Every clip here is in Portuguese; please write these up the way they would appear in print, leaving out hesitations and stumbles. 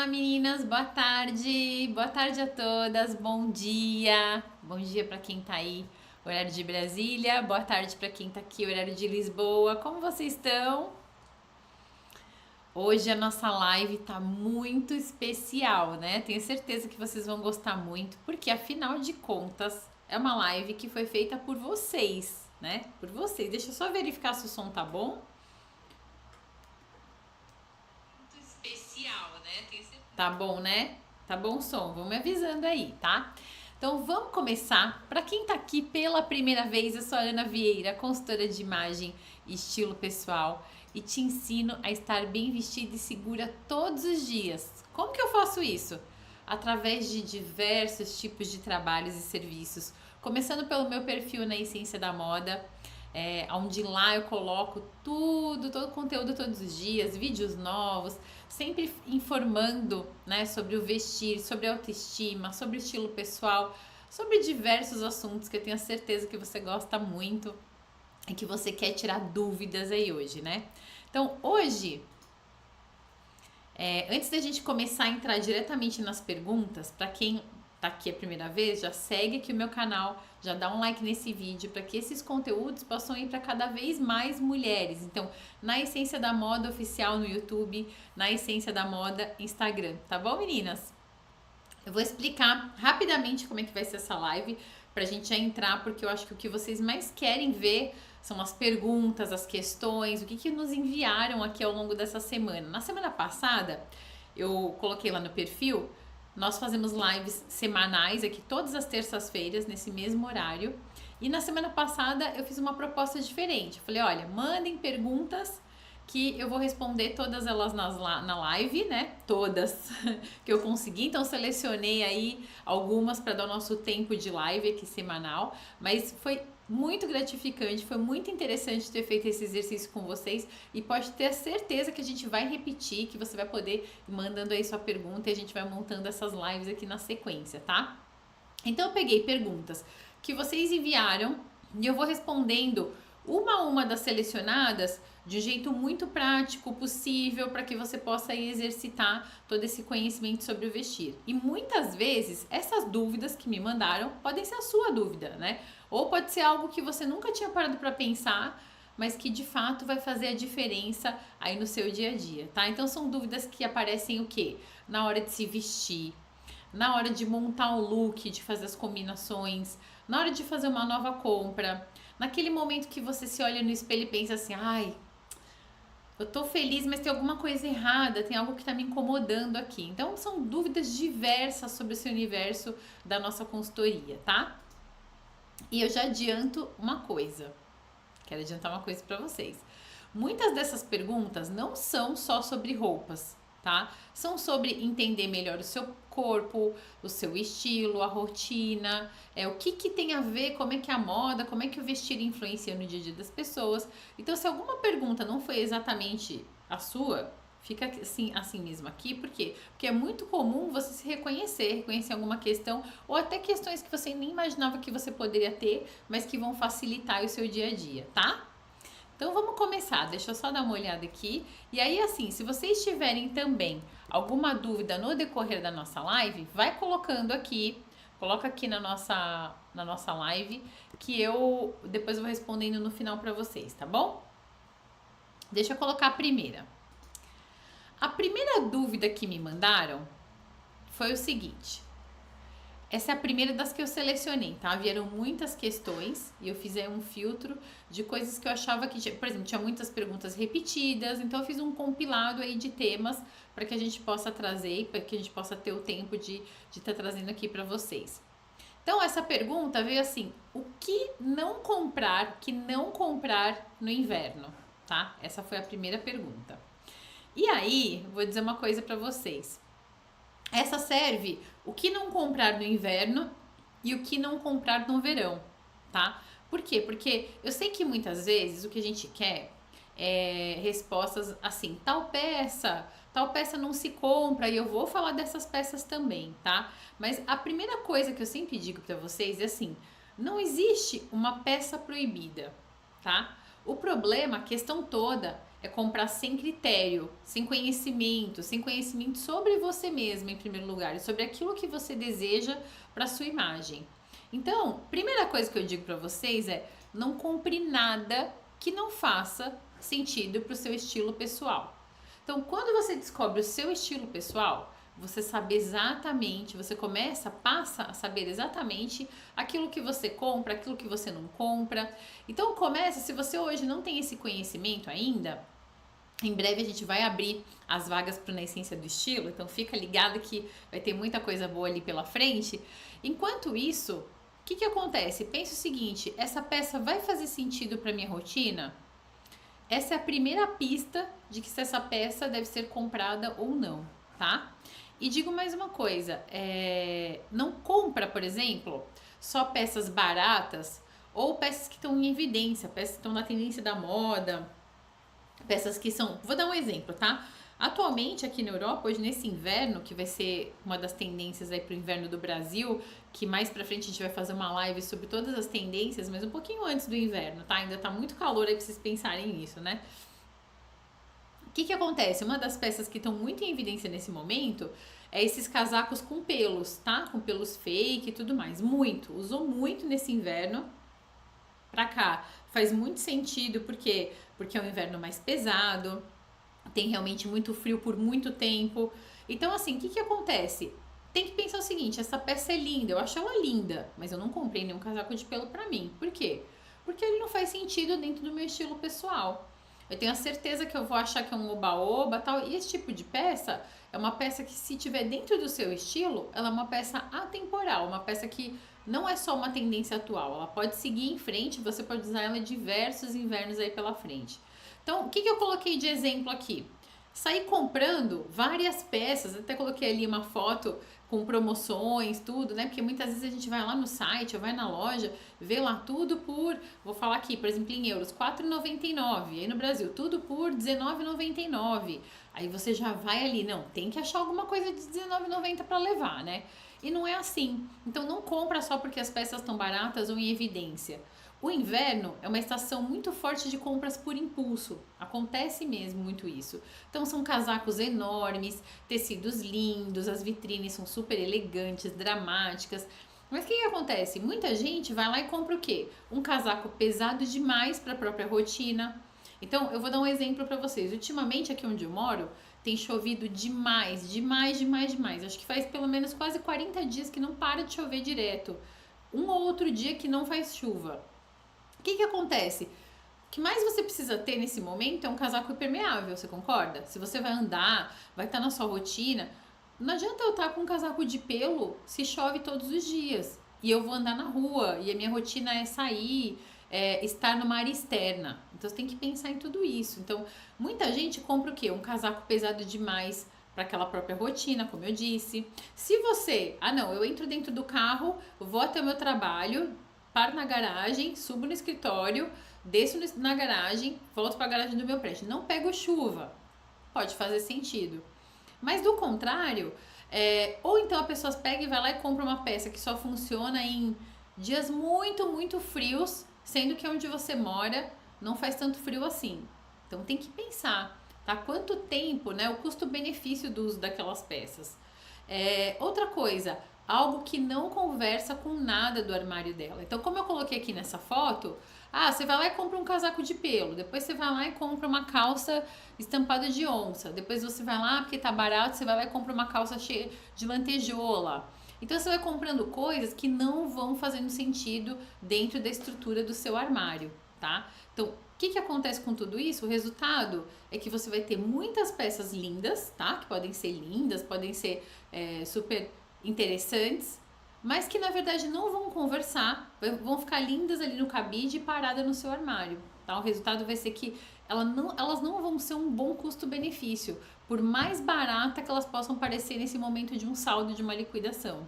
Olá, meninas, boa tarde. Boa tarde a todas. Bom dia. Bom dia para quem tá aí, horário de Brasília. Boa tarde para quem tá aqui, horário de Lisboa. Como vocês estão? Hoje a nossa live tá muito especial, né? Tenho certeza que vocês vão gostar muito, porque afinal de contas é uma live que foi feita por vocês, né? Por vocês. Deixa eu só verificar se o som tá bom. Especial, né? Tá bom, né? Tá bom o som, vão me avisando aí, tá? Então vamos começar. Para quem tá aqui pela primeira vez, eu sou a Ana Vieira, consultora de imagem e estilo pessoal, e te ensino a estar bem vestida e segura todos os dias. Como que eu faço isso? Através de diversos tipos de trabalhos e serviços, começando pelo meu perfil na Essência da Moda, onde lá eu coloco tudo, todo o conteúdo todos os dias, vídeos novos, sempre informando, né, sobre o vestir, sobre autoestima, sobre estilo pessoal, sobre diversos assuntos que eu tenho certeza que você gosta muito e que você quer tirar dúvidas aí hoje, né? Então, hoje, antes da gente começar a entrar diretamente nas perguntas, para quem tá aqui a primeira vez, já segue aqui o meu canal, já dá um like nesse vídeo para que esses conteúdos possam ir para cada vez mais mulheres. Então, na Essência da Moda Oficial no YouTube, na Essência da Moda Instagram, tá bom, meninas? Eu vou explicar rapidamente como é que vai ser essa live pra gente já entrar, porque eu acho que o que vocês mais querem ver são as perguntas, as questões, o que nos enviaram aqui ao longo dessa semana. Na semana passada, eu coloquei lá no perfil, nós fazemos lives semanais aqui todas as terças-feiras, nesse mesmo horário. E na semana passada eu fiz uma proposta diferente. Eu falei, olha, mandem perguntas que eu vou responder todas elas na live, né? Todas que eu consegui. Então selecionei aí algumas para dar o nosso tempo de live aqui semanal. Mas foi muito gratificante, foi muito interessante ter feito esse exercício com vocês e pode ter certeza que a gente vai repetir, que você vai poder ir mandando aí sua pergunta e a gente vai montando essas lives aqui na sequência, tá? Então eu peguei perguntas que vocês enviaram e eu vou respondendo uma a uma das selecionadas de um jeito muito prático possível para que você possa exercitar todo esse conhecimento sobre o vestir. E muitas vezes essas dúvidas que me mandaram podem ser a sua dúvida, né? Ou pode ser algo que você nunca tinha parado para pensar, mas que de fato vai fazer a diferença aí no seu dia a dia, tá? Então são dúvidas que aparecem o quê? Na hora de se vestir, na hora de montar o look, de fazer as combinações, na hora de fazer uma nova compra, naquele momento que você se olha no espelho e pensa assim, ai, eu tô feliz, mas tem alguma coisa errada, tem algo que tá me incomodando aqui. Então são dúvidas diversas sobre esse universo da nossa consultoria, tá? E eu já adianto uma coisa. Quero adiantar uma coisa para vocês. Muitas dessas perguntas não são só sobre roupas, tá? São sobre entender melhor o seu corpo, o seu estilo, a rotina, o que tem a ver, como é que é a moda, como é que o vestir influencia no dia a dia das pessoas. Então, se alguma pergunta não foi exatamente a sua, fica assim mesmo aqui, por quê? Porque é muito comum você se reconhecer alguma questão, ou até questões que você nem imaginava que você poderia ter, mas que vão facilitar o seu dia a dia, tá? Então vamos começar, deixa eu só dar uma olhada aqui. E aí assim, se vocês tiverem também alguma dúvida no decorrer da nossa live, vai colocando aqui, coloca aqui na nossa live, que eu depois vou respondendo no final para vocês, tá bom? Deixa eu colocar a primeira. A primeira dúvida que me mandaram foi o seguinte. Essa é a primeira das que eu selecionei, tá? Vieram muitas questões e eu fiz aí um filtro de coisas que eu achava que, por exemplo, tinha muitas perguntas repetidas, então eu fiz um compilado aí de temas para que a gente possa trazer, para que a gente possa ter o tempo de estar trazendo aqui para vocês. Então essa pergunta veio assim: o que não comprar no inverno, tá? Essa foi a primeira pergunta. E aí, vou dizer uma coisa para vocês. Essa serve o que não comprar no inverno e o que não comprar no verão, tá? Por quê? Porque eu sei que muitas vezes o que a gente quer é respostas assim, tal peça não se compra, e eu vou falar dessas peças também, tá? Mas a primeira coisa que eu sempre digo para vocês é assim, não existe uma peça proibida, tá? O problema, a questão toda, é comprar sem critério, sem conhecimento sobre você mesmo em primeiro lugar, e sobre aquilo que você deseja para sua imagem. Então, primeira coisa que eu digo para vocês é: não compre nada que não faça sentido para o seu estilo pessoal. Então, quando você descobre o seu estilo pessoal, você sabe exatamente, passa a saber exatamente aquilo que você compra, aquilo que você não compra. Então começa, se você hoje não tem esse conhecimento ainda, em breve a gente vai abrir as vagas para Na Essência do Estilo, então fica ligado que vai ter muita coisa boa ali pela frente. Enquanto isso, o que acontece? Pensa o seguinte: essa peça vai fazer sentido para minha rotina? Essa é a primeira pista de que se essa peça deve ser comprada ou não, tá? E digo mais uma coisa, não compra, por exemplo, só peças baratas ou peças que estão em evidência, peças que estão na tendência da moda, peças que são... Vou dar um exemplo, tá? Atualmente aqui na Europa, hoje nesse inverno, que vai ser uma das tendências aí pro inverno do Brasil, que mais pra frente a gente vai fazer uma live sobre todas as tendências, mas um pouquinho antes do inverno, tá? Ainda tá muito calor aí pra vocês pensarem nisso, né? O que acontece? Uma das peças que estão muito em evidência nesse momento é esses casacos com pelos, tá? Com pelos fake e tudo mais. Muito. Usou muito nesse inverno pra cá. Faz muito sentido, porque é um inverno mais pesado, tem realmente muito frio por muito tempo. Então, assim, o que acontece? Tem que pensar o seguinte: essa peça é linda, eu acho ela linda, mas eu não comprei nenhum casaco de pelo pra mim. Por quê? Porque ele não faz sentido dentro do meu estilo pessoal. Eu tenho a certeza que eu vou achar que é um oba-oba tal. E esse tipo de peça é uma peça que, se tiver dentro do seu estilo, ela é uma peça atemporal, uma peça que não é só uma tendência atual. Ela pode seguir em frente, você pode usar ela em diversos invernos aí pela frente. Então, o que eu coloquei de exemplo aqui? Sair comprando várias peças, até coloquei ali uma foto com promoções, tudo, né? Porque muitas vezes a gente vai lá no site ou vai na loja, vê lá tudo por, vou falar aqui, por exemplo, em euros, R$4,99. Aí no Brasil, tudo por R$19,99. Aí você já vai ali, não, tem que achar alguma coisa de R$19,90 para levar, né? E não é assim. Então não compra só porque as peças estão baratas ou em evidência. O inverno é uma estação muito forte de compras por impulso. Acontece mesmo muito isso. Então são casacos enormes, tecidos lindos, as vitrines são super elegantes, dramáticas. Mas o que acontece? Muita gente vai lá e compra o quê? Um casaco pesado demais para a própria rotina. Então eu vou dar um exemplo para vocês. Ultimamente aqui onde eu moro tem chovido demais, demais, demais, demais. Acho que faz pelo menos quase 40 dias que não para de chover direto. Um ou outro dia que não faz chuva. O que acontece? O que mais você precisa ter nesse momento é um casaco impermeável, você concorda? Se você vai andar, vai estar na sua rotina, não adianta eu estar com um casaco de pelo se chove todos os dias. E eu vou andar na rua, e a minha rotina é sair, estar numa área externa. Então você tem que pensar em tudo isso. Então, muita gente compra o quê? Um casaco pesado demais para aquela própria rotina, como eu disse. Se você, não, eu entro dentro do carro, vou até o meu trabalho, paro na garagem, subo no escritório, desço na garagem, volto para a garagem do meu prédio. Não pego chuva. Pode fazer sentido. Mas do contrário, ou então a pessoa pega e vai lá e compra uma peça que só funciona em dias muito, muito frios, sendo que onde você mora não faz tanto frio assim. Então tem que pensar, tá? Quanto tempo, né? O custo-benefício do uso daquelas peças. Outra coisa, algo que não conversa com nada do armário dela. Então, como eu coloquei aqui nessa foto, você vai lá e compra um casaco de pelo, depois você vai lá e compra uma calça estampada de onça, depois você vai lá, porque tá barato, você vai lá e compra uma calça cheia de lantejola. Então você vai comprando coisas que não vão fazendo sentido dentro da estrutura do seu armário, tá? Então, o que acontece com tudo isso? O resultado é que você vai ter muitas peças lindas, tá? Que podem ser lindas, podem ser super interessantes, mas que na verdade não vão conversar, vão ficar lindas ali no cabide e paradas no seu armário, tá? O resultado vai ser que elas não vão ser um bom custo-benefício, por mais barata que elas possam parecer nesse momento de um saldo, de uma liquidação.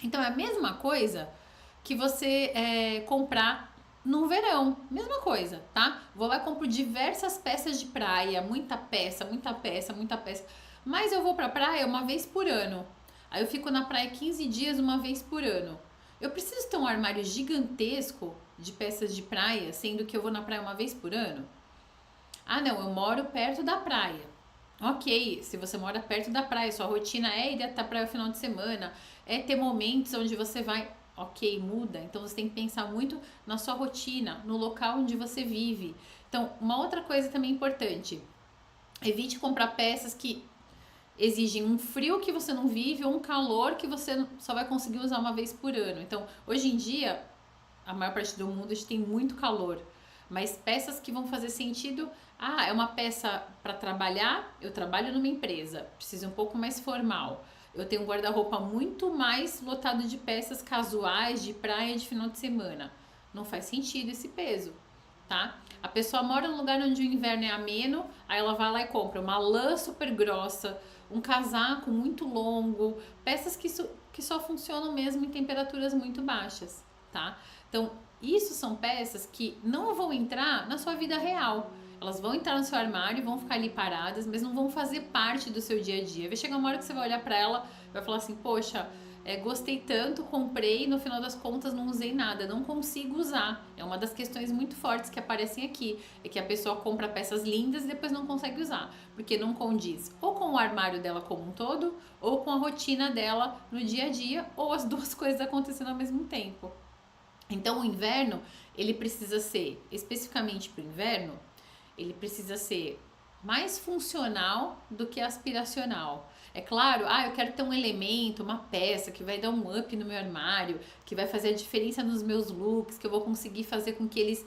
Então é a mesma coisa que você comprar no verão, mesma coisa, tá? Vou lá e compro diversas peças de praia, muita peça, muita peça, muita peça, mas eu vou pra praia uma vez por ano. Aí eu fico na praia 15 dias uma vez por ano. Eu preciso ter um armário gigantesco de peças de praia, sendo que eu vou na praia uma vez por ano? Ah, não, eu moro perto da praia. Ok, se você mora perto da praia, sua rotina é ir até a praia no final de semana, é ter momentos onde você vai, ok, muda. Então você tem que pensar muito na sua rotina, no local onde você vive. Então, uma outra coisa também importante, evite comprar peças que exigem um frio que você não vive ou um calor que você só vai conseguir usar uma vez por ano. Então, hoje em dia, a maior parte do mundo a gente tem muito calor, mas peças que vão fazer sentido. Ah, é uma peça para trabalhar, eu trabalho numa empresa, precisa um pouco mais formal. Eu tenho um guarda-roupa muito mais lotado de peças casuais, de praia, de final de semana. Não faz sentido esse peso, tá? A pessoa mora num lugar onde o inverno é ameno, aí ela vai lá e compra uma lã super grossa, um casaco muito longo, peças que só funcionam mesmo em temperaturas muito baixas, tá? Então, isso são peças que não vão entrar na sua vida real. Elas vão entrar no seu armário, vão ficar ali paradas, mas não vão fazer parte do seu dia a dia. Vai chegar uma hora que você vai olhar pra ela e vai falar assim, poxa, gostei tanto, comprei, no final das contas não usei nada, não consigo usar. É uma das questões muito fortes que aparecem aqui, é que a pessoa compra peças lindas e depois não consegue usar, porque não condiz ou com o armário dela como um todo, ou com a rotina dela no dia a dia, ou as duas coisas acontecendo ao mesmo tempo. Então o inverno, ele precisa ser, especificamente para o inverno, ele precisa ser mais funcional do que aspiracional. É claro, eu quero ter um elemento, uma peça que vai dar um up no meu armário, que vai fazer a diferença nos meus looks, que eu vou conseguir fazer com que eles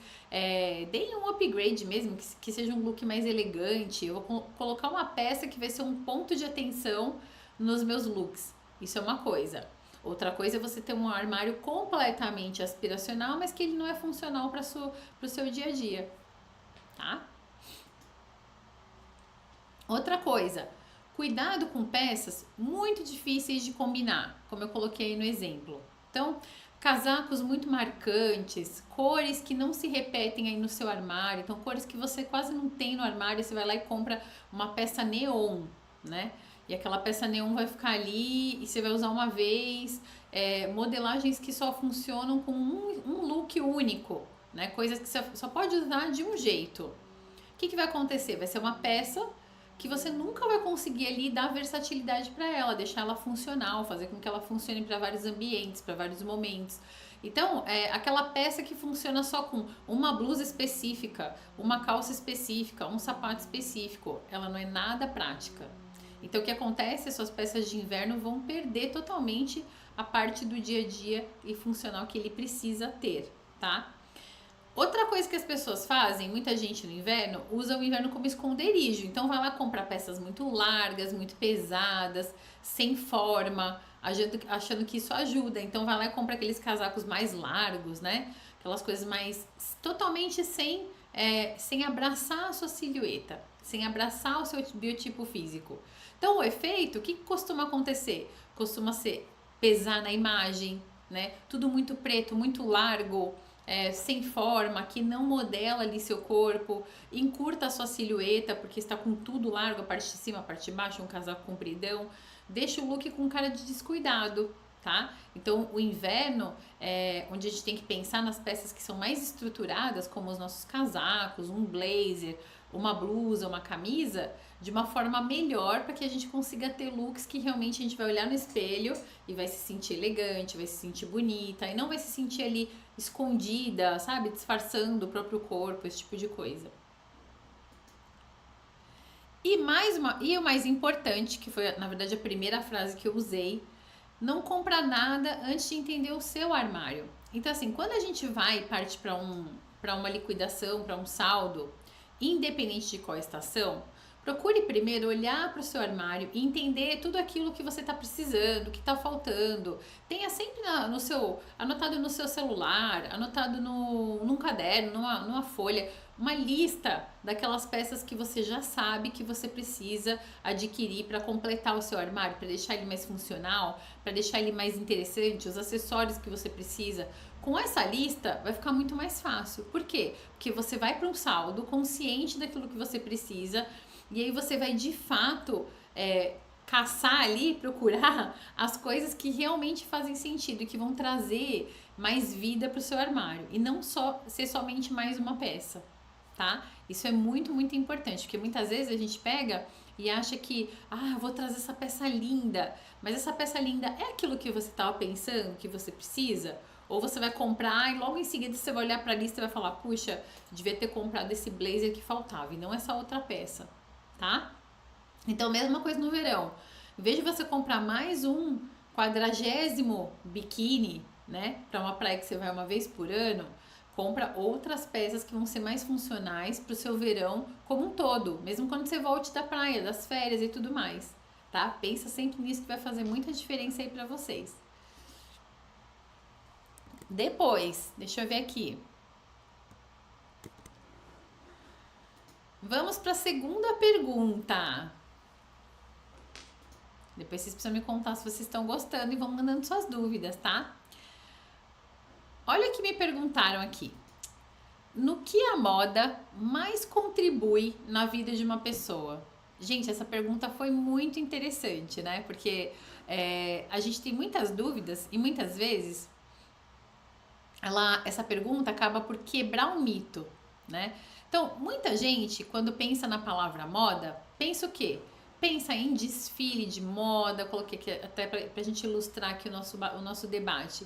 deem um upgrade mesmo, que seja um look mais elegante. Eu vou colocar uma peça que vai ser um ponto de atenção nos meus looks. Isso é uma coisa. Outra coisa é você ter um armário completamente aspiracional, mas que ele não é funcional para o seu dia a dia, tá? Outra coisa, cuidado com peças muito difíceis de combinar, como eu coloquei no exemplo. Então, casacos muito marcantes, cores que não se repetem aí no seu armário, então cores que você quase não tem no armário, você vai lá e compra uma peça neon, né? E aquela peça neon vai ficar ali e você vai usar uma vez, modelagens que só funcionam com um look único, né? Coisas que você só pode usar de um jeito. O que vai acontecer? Vai ser uma peça que você nunca vai conseguir ali dar versatilidade para ela, deixar ela funcional, fazer com que ela funcione para vários ambientes, para vários momentos. Então, aquela peça que funciona só com uma blusa específica, uma calça específica, um sapato específico, ela não é nada prática. Então, o que acontece? As suas peças de inverno vão perder totalmente a parte do dia a dia e funcional que ele precisa ter, tá? Outra coisa que as pessoas fazem, muita gente no inverno, usa o inverno como esconderijo. Então vai lá comprar peças muito largas, muito pesadas, sem forma, achando que isso ajuda. Então vai lá e compra aqueles casacos mais largos, né? Aquelas coisas mais totalmente sem abraçar a sua silhueta, sem abraçar o seu biotipo físico. Então o efeito, o que costuma acontecer? Costuma ser pesar na imagem, né? Tudo muito preto, muito largo. Sem forma, que não modela ali seu corpo, encurta a sua silhueta, porque está com tudo largo, a parte de cima, a parte de baixo, um casaco compridão, deixa o look com cara de descuidado, tá? Então o inverno, onde a gente tem que pensar nas peças que são mais estruturadas, como os nossos casacos, um blazer, uma blusa, uma camisa, de uma forma melhor para que a gente consiga ter looks que realmente a gente vai olhar no espelho e vai se sentir elegante, vai se sentir bonita e não vai se sentir ali escondida, sabe? Disfarçando o próprio corpo, esse tipo de coisa. E o mais importante, que foi na verdade a primeira frase que eu usei, não compra nada antes de entender o seu armário. Então assim, quando a gente vai parte para uma liquidação, para um saldo, independente de qual estação, procure primeiro olhar para o seu armário e entender tudo aquilo que você está precisando, que está faltando. Tenha sempre anotado no seu celular, anotado num caderno, numa folha, uma lista daquelas peças que você já sabe que você precisa adquirir para completar o seu armário, para deixar ele mais funcional, para deixar ele mais interessante, os acessórios que você precisa. Com essa lista vai ficar muito mais fácil. Por quê? Porque você vai para um saldo consciente daquilo que você precisa e aí você vai de fato caçar ali, procurar as coisas que realmente fazem sentido e que vão trazer mais vida para o seu armário e não só ser somente mais uma peça, tá? Isso é muito, muito importante, porque muitas vezes a gente pega e acha que, eu vou trazer essa peça linda, mas essa peça linda é aquilo que você estava pensando que você precisa? Ou você vai comprar e logo em seguida você vai olhar para a lista e vai falar, puxa, devia ter comprado esse blazer que faltava e não essa outra peça, tá? Então, mesma coisa no verão. Em vez de você comprar mais um 40º biquíni, né, para uma praia que você vai uma vez por ano, compra outras peças que vão ser mais funcionais para o seu verão como um todo, mesmo quando você volte da praia, das férias e tudo mais, tá? Pensa sempre nisso que vai fazer muita diferença aí para vocês. Depois, deixa eu ver aqui. Vamos para a segunda pergunta. Depois vocês precisam me contar se vocês estão gostando e vão mandando suas dúvidas, tá? Olha o que me perguntaram aqui. No que a moda mais contribui na vida de uma pessoa? Gente, essa pergunta foi muito interessante, né? Porque a gente tem muitas dúvidas e muitas vezes essa pergunta acaba por quebrar um mito, né? Então, muita gente, quando pensa na palavra moda, pensa o quê? Pensa em desfile de moda, coloquei aqui até pra gente ilustrar aqui o nosso debate.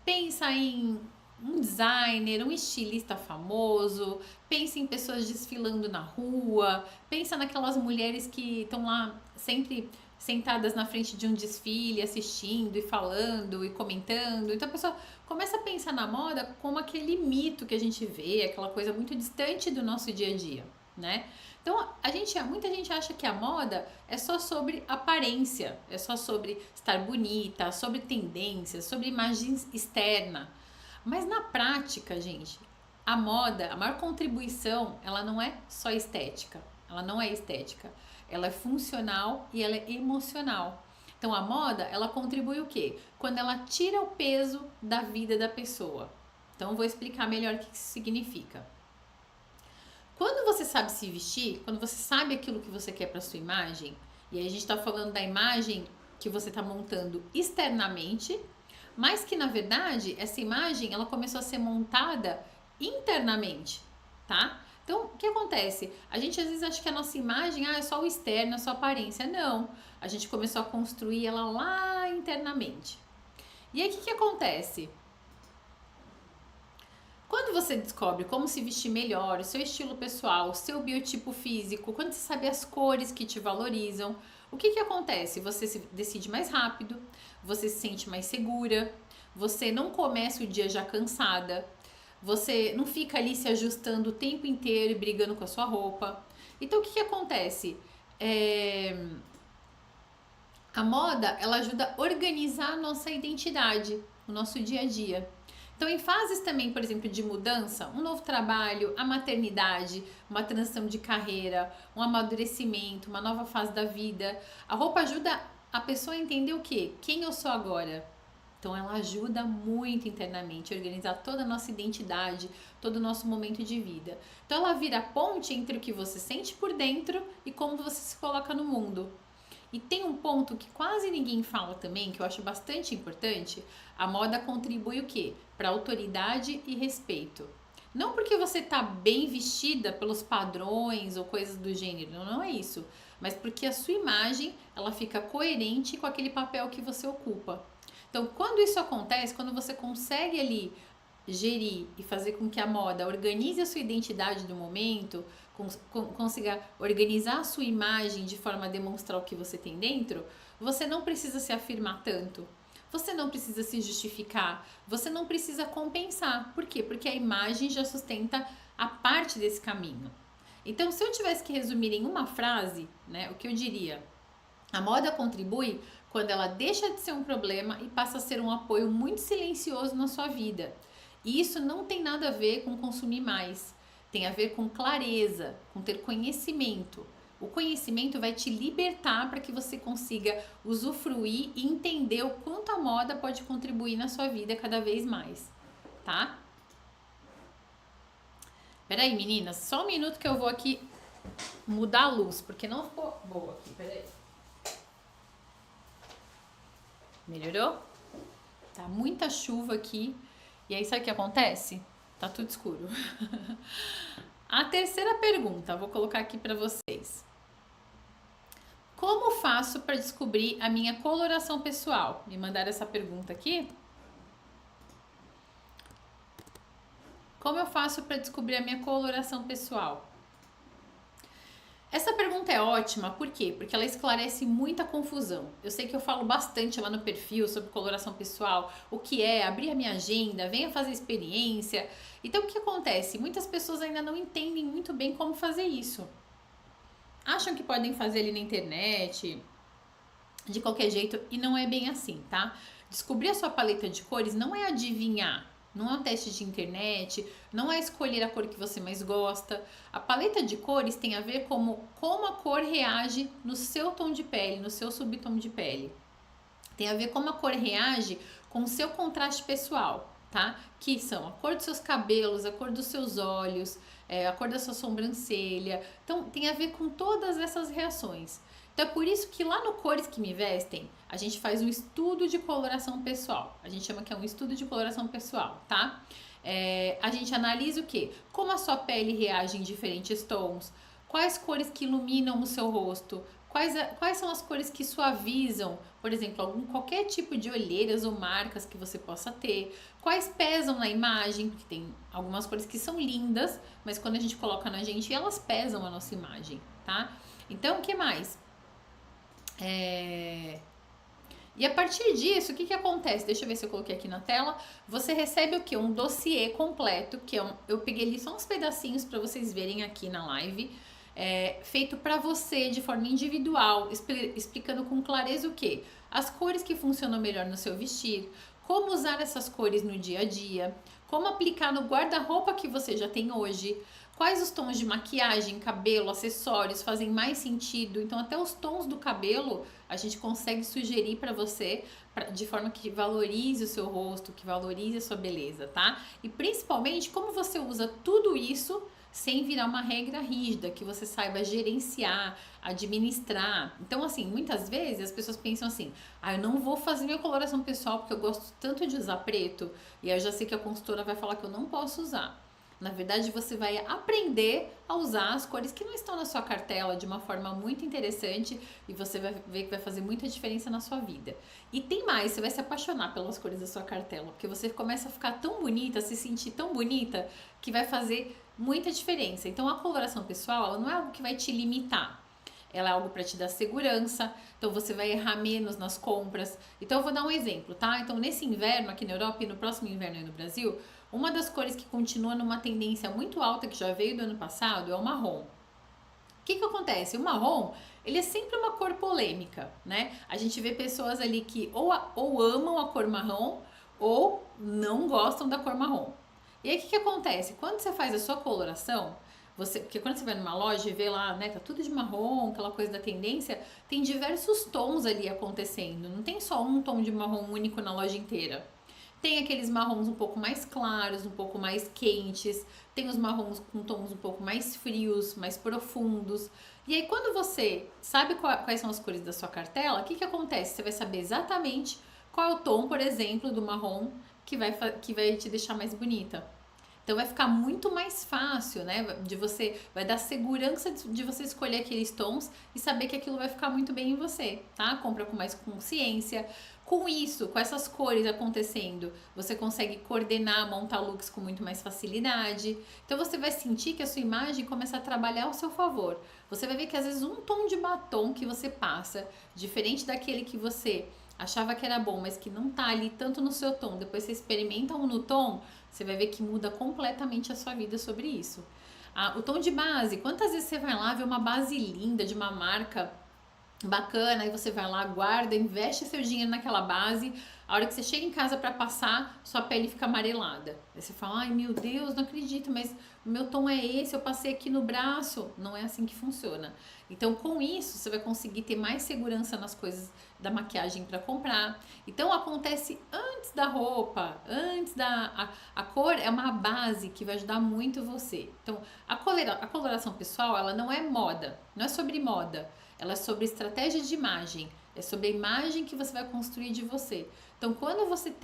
Pensa em um designer, um estilista famoso, pensa em pessoas desfilando na rua, pensa naquelas mulheres que estão lá sempre sentadas na frente de um desfile, assistindo e falando e comentando. Então a pessoa começa a pensar na moda como aquele mito que a gente vê, aquela coisa muito distante do nosso dia a dia, né? Então, muita gente acha que a moda é só sobre aparência, é só sobre estar bonita, sobre tendências, sobre imagem externa. Mas na prática, gente, a moda, a maior contribuição, ela não é só estética. Ela não é estética. Ela é funcional e ela é emocional. Então, a moda, ela contribui o quê? Quando ela tira o peso da vida da pessoa. Então, eu vou explicar melhor o que isso significa. Quando você sabe se vestir, quando você sabe aquilo que você quer para sua imagem, e aí a gente está falando da imagem que você está montando externamente, mas que na verdade essa imagem ela começou a ser montada internamente, tá? Então, o que acontece? A gente às vezes acha que a nossa imagem é só o externo, é só a aparência. Não, a gente começou a construir ela lá internamente. E aí o que acontece? Quando você descobre como se vestir melhor, o seu estilo pessoal, o seu biotipo físico, quando você sabe as cores que te valorizam, o que acontece? Você se decide mais rápido, você se sente mais segura, você não começa o dia já cansada, você não fica ali se ajustando o tempo inteiro e brigando com a sua roupa. Então o que acontece? A moda, ela ajuda a organizar a nossa identidade, o nosso dia a dia. Então, em fases também, por exemplo, de mudança, um novo trabalho, a maternidade, uma transição de carreira, um amadurecimento, uma nova fase da vida, a roupa ajuda a pessoa a entender o quê? Quem eu sou agora. Então, ela ajuda muito internamente a organizar toda a nossa identidade, todo o nosso momento de vida. Então, ela vira a ponte entre o que você sente por dentro e como você se coloca no mundo. E tem um ponto que quase ninguém fala também, que eu acho bastante importante. A moda contribui o quê? Para autoridade e respeito. Não porque você tá bem vestida pelos padrões ou coisas do gênero, não é isso. Mas porque a sua imagem, ela fica coerente com aquele papel que você ocupa. Então, quando isso acontece, quando você consegue ali gerir e fazer com que a moda organize a sua identidade do momento, consiga organizar a sua imagem de forma a demonstrar o que você tem dentro, você não precisa se afirmar tanto. Você não precisa se justificar, você não precisa compensar. Por quê? Porque a imagem já sustenta a parte desse caminho. Então, se eu tivesse que resumir em uma frase, né, o que eu diria? A moda contribui quando ela deixa de ser um problema e passa a ser um apoio muito silencioso na sua vida. E isso não tem nada a ver com consumir mais. Tem a ver com clareza, com ter conhecimento. O conhecimento vai te libertar para que você consiga usufruir e entender o quanto a moda pode contribuir na sua vida cada vez mais, tá? Peraí, meninas, só um minuto que eu vou aqui mudar a luz, porque não ficou boa aqui, peraí. Melhorou? Tá muita chuva aqui. E aí, sabe o que acontece? Tá tudo escuro. A terceira pergunta, vou colocar aqui para vocês. Como faço para descobrir a minha coloração pessoal? Me mandaram essa pergunta aqui. Como eu faço para descobrir a minha coloração pessoal? Essa pergunta é ótima, por quê? Porque ela esclarece muita confusão. Eu sei que eu falo bastante lá no perfil sobre coloração pessoal, o que é, abrir a minha agenda, venha fazer experiência. Então o que acontece? Muitas pessoas ainda não entendem muito bem como fazer isso. Acham que podem fazer ali na internet, de qualquer jeito, e não é bem assim, tá? Descobrir a sua paleta de cores não é adivinhar. Não é um teste de internet, não é escolher a cor que você mais gosta. A paleta de cores tem a ver como a cor reage no seu tom de pele, no seu subtom de pele. Tem a ver como a cor reage com o seu contraste pessoal, tá? Que são a cor dos seus cabelos, a cor dos seus olhos, a cor da sua sobrancelha. Então, tem a ver com todas essas reações. Então é por isso que lá no Cores que Me Vestem, a gente faz um estudo de coloração pessoal. A gente chama que é um estudo de coloração pessoal, tá? A gente analisa o quê? Como a sua pele reage em diferentes tons, quais cores que iluminam o seu rosto, quais são as cores que suavizam, por exemplo, qualquer tipo de olheiras ou marcas que você possa ter, quais pesam na imagem, porque tem algumas cores que são lindas, mas quando a gente coloca na gente, elas pesam a nossa imagem, tá? Então, o que mais? E a partir disso, o que acontece? Deixa eu ver se eu coloquei aqui na tela. Você recebe o que? Um dossiê completo, que eu peguei ali só uns pedacinhos para vocês verem aqui na live, feito para você de forma individual, explicando com clareza o que? As cores que funcionam melhor no seu vestir, como usar essas cores no dia a dia, como aplicar no guarda-roupa que você já tem hoje, quais os tons de maquiagem, cabelo, acessórios fazem mais sentido. Então, até os tons do cabelo a gente consegue sugerir para você de forma que valorize o seu rosto, que valorize a sua beleza, tá? E principalmente como você usa tudo isso sem virar uma regra rígida, que você saiba gerenciar, administrar. Então, assim, muitas vezes as pessoas pensam assim: eu não vou fazer minha coloração pessoal porque eu gosto tanto de usar preto, e aí eu já sei que a consultora vai falar que eu não posso usar. Na verdade, você vai aprender a usar as cores que não estão na sua cartela de uma forma muito interessante, e você vai ver que vai fazer muita diferença na sua vida. E tem mais, você vai se apaixonar pelas cores da sua cartela, porque você começa a ficar tão bonita, a se sentir tão bonita, que vai fazer muita diferença. Então, a coloração pessoal, ela não é algo que vai te limitar. Ela é algo para te dar segurança, então você vai errar menos nas compras. Então eu vou dar um exemplo, tá? Então nesse inverno aqui na Europa e no próximo inverno aí no Brasil, uma das cores que continua numa tendência muito alta, que já veio do ano passado, é o marrom. O que acontece? O marrom, ele é sempre uma cor polêmica, né? A gente vê pessoas ali que ou amam a cor marrom ou não gostam da cor marrom. E aí o que acontece? Quando você faz a sua coloração, porque quando você vai numa loja e vê lá, né, tá tudo de marrom, aquela coisa da tendência, tem diversos tons ali acontecendo. Não tem só um tom de marrom único na loja inteira. Tem aqueles marrons um pouco mais claros, um pouco mais quentes, tem os marrons com tons um pouco mais frios, mais profundos. E aí quando você sabe quais são as cores da sua cartela, o que acontece? Você vai saber exatamente qual é o tom, por exemplo, do marrom que vai te deixar mais bonita. Então vai ficar muito mais fácil, né? Vai dar segurança de você escolher aqueles tons e saber que aquilo vai ficar muito bem em você, tá? Compra com mais consciência. Com isso, com essas cores acontecendo, você consegue coordenar, montar looks com muito mais facilidade. Então você vai sentir que a sua imagem começa a trabalhar ao seu favor. Você vai ver que às vezes um tom de batom que você passa, diferente daquele que você achava que era bom, mas que não tá ali tanto no seu tom, depois você experimenta um no tom, você vai ver que muda completamente a sua vida sobre isso. O tom de base, quantas vezes você vai lá ver uma base linda de uma marca bacana, aí você vai lá, guarda, investe seu dinheiro naquela base, a hora que você chega em casa para passar, sua pele fica amarelada. Aí você fala: ai meu Deus, não acredito, mas o meu tom é esse, eu passei aqui no braço. Não é assim que funciona. Então com isso você vai conseguir ter mais segurança nas coisas da maquiagem para comprar. Então acontece antes da roupa, a cor é uma base que vai ajudar muito você. Então a coloração pessoal, ela não é moda, não é sobre moda. Ela é sobre estratégia de imagem. É sobre a imagem que você vai construir de você. Então, quando você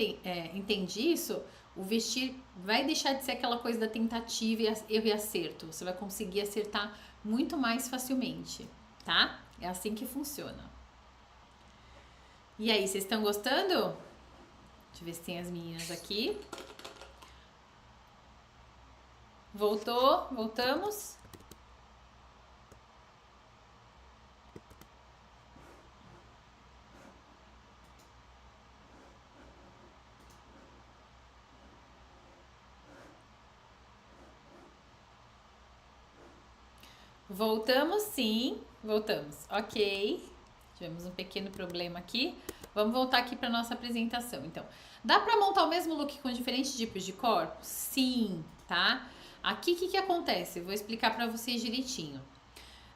entende isso, o vestir vai deixar de ser aquela coisa da tentativa e erro e acerto. Você vai conseguir acertar muito mais facilmente, tá? É assim que funciona. E aí, vocês estão gostando? Deixa eu ver se tem as meninas aqui. Voltou? Voltamos? Voltamos sim, voltamos. Ok, tivemos um pequeno problema aqui. Vamos voltar aqui para nossa apresentação. Então, dá para montar o mesmo look com diferentes tipos de corpos? Sim, tá? Aqui o que acontece? Eu vou explicar para vocês direitinho.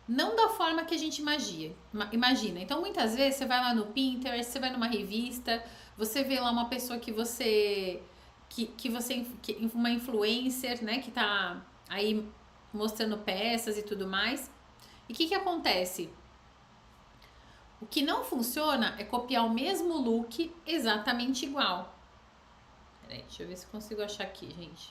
Não da forma que a gente imagina. Então, muitas vezes você vai lá no Pinterest, você vai numa revista, você vê lá uma pessoa uma influencer, né, que tá aí mostrando peças e tudo mais. E o que acontece? O que não funciona é copiar o mesmo look exatamente igual. Peraí, deixa eu ver se consigo achar aqui, gente.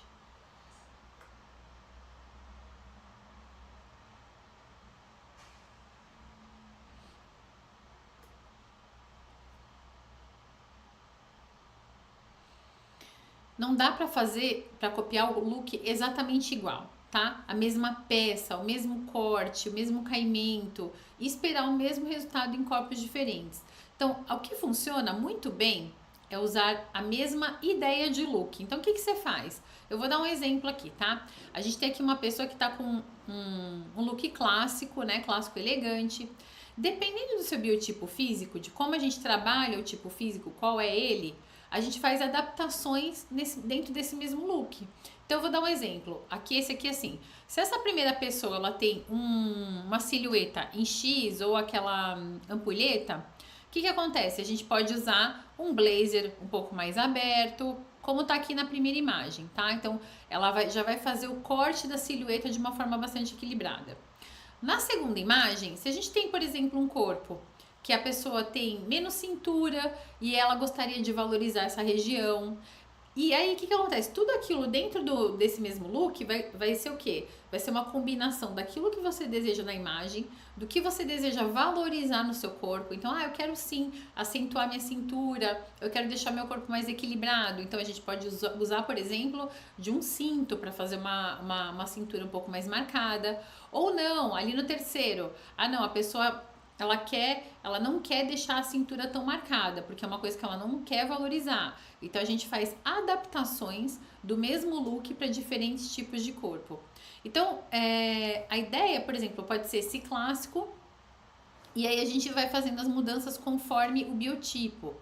Não dá para copiar o look exatamente igual, tá? A mesma peça, o mesmo corte, o mesmo caimento e esperar o mesmo resultado em corpos diferentes. Então, o que funciona muito bem é usar a mesma ideia de look. Então, o que você faz? Eu vou dar um exemplo aqui, tá? A gente tem aqui uma pessoa que tá com um look clássico, né? Clássico elegante. Dependendo do seu biotipo físico, de como a gente trabalha o tipo físico, qual é ele, a gente faz adaptações dentro desse mesmo look. Então eu vou dar um exemplo. Esse aqui assim. Se essa primeira pessoa ela tem uma silhueta em X ou aquela ampulheta, o que acontece? A gente pode usar um blazer um pouco mais aberto, como tá aqui na primeira imagem, tá? Então ela já vai fazer o corte da silhueta de uma forma bastante equilibrada. Na segunda imagem, se a gente tem, por exemplo, um corpo que a pessoa tem menos cintura e ela gostaria de valorizar essa região. E aí, o que acontece? Tudo aquilo dentro desse mesmo look vai ser o quê? Vai ser uma combinação daquilo que você deseja na imagem, do que você deseja valorizar no seu corpo. Então, eu quero sim acentuar minha cintura, eu quero deixar meu corpo mais equilibrado. Então, a gente pode usar por exemplo, de um cinto para fazer uma cintura um pouco mais marcada. Ou não, ali no terceiro. Não, a pessoa ela não quer deixar a cintura tão marcada, porque é uma coisa que ela não quer valorizar. Então a gente faz adaptações do mesmo look para diferentes tipos de corpo. Então a ideia, por exemplo, pode ser esse clássico, e aí a gente vai fazendo as mudanças conforme o biotipo.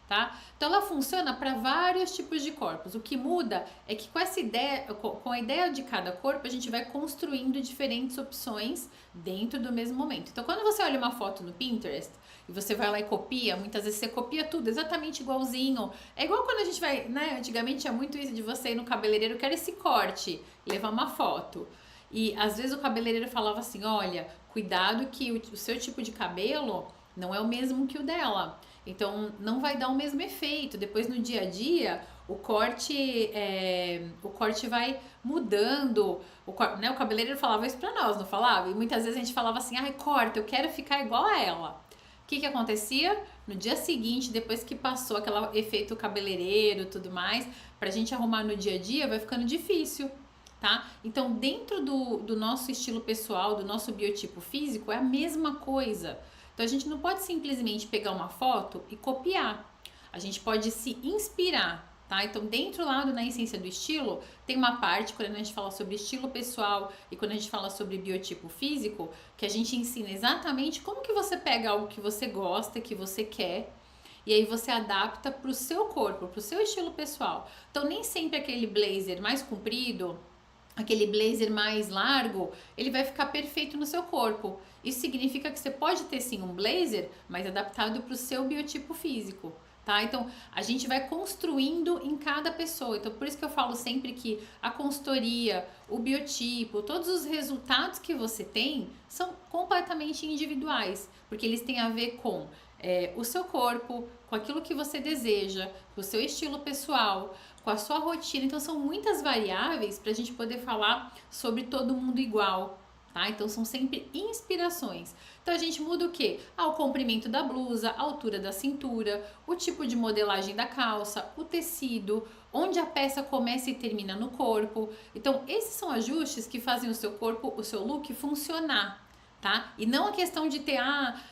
Tá? Então ela funciona para vários tipos de corpos. O que muda é que com essa ideia, com a ideia de cada corpo, a gente vai construindo diferentes opções dentro do mesmo momento. Então quando você olha uma foto no Pinterest e você vai lá e copia, muitas vezes você copia tudo exatamente igualzinho. É igual quando a gente vai, né? Antigamente tinha muito isso de você ir no cabeleireiro, quero esse corte, levar uma foto. E às vezes o cabeleireiro falava assim, olha, cuidado que o seu tipo de cabelo não é o mesmo que o dela. Então não vai dar o mesmo efeito. Depois no dia a dia o corte vai mudando. O cabeleireiro falava isso pra nós, não falava? E muitas vezes a gente falava assim, corta, eu quero ficar igual a ela. O que acontecia? No dia seguinte, depois que passou aquele efeito cabeleireiro e tudo mais, pra gente arrumar no dia a dia vai ficando difícil. Tá? Então dentro do nosso estilo pessoal, do nosso biotipo físico, é a mesma coisa. Então a gente não pode simplesmente pegar uma foto e copiar. A gente pode se inspirar, tá? Então dentro lá na essência do estilo, tem uma parte quando a gente fala sobre estilo pessoal e quando a gente fala sobre biotipo físico, que a gente ensina exatamente como que você pega algo que você gosta, que você quer, e aí você adapta para o seu corpo, para o seu estilo pessoal. Então nem sempre aquele blazer mais comprido, aquele blazer mais largo, ele vai ficar perfeito no seu corpo. Isso significa que você pode ter sim um blazer, mas adaptado para o seu biotipo físico, tá? Então, a gente vai construindo em cada pessoa. Então, por isso que eu falo sempre que a consultoria, o biotipo, todos os resultados que você tem são completamente individuais, porque eles têm a ver com o seu corpo, com aquilo que você deseja, com o seu estilo pessoal, com a sua rotina. Então são muitas variáveis para a gente poder falar sobre todo mundo igual, tá? Então são sempre inspirações. Então a gente muda o quê? O comprimento da blusa, a altura da cintura, o tipo de modelagem da calça, o tecido, onde a peça começa e termina no corpo. Então esses são ajustes que fazem o seu corpo, o seu look funcionar. Tá? E não a questão de ter,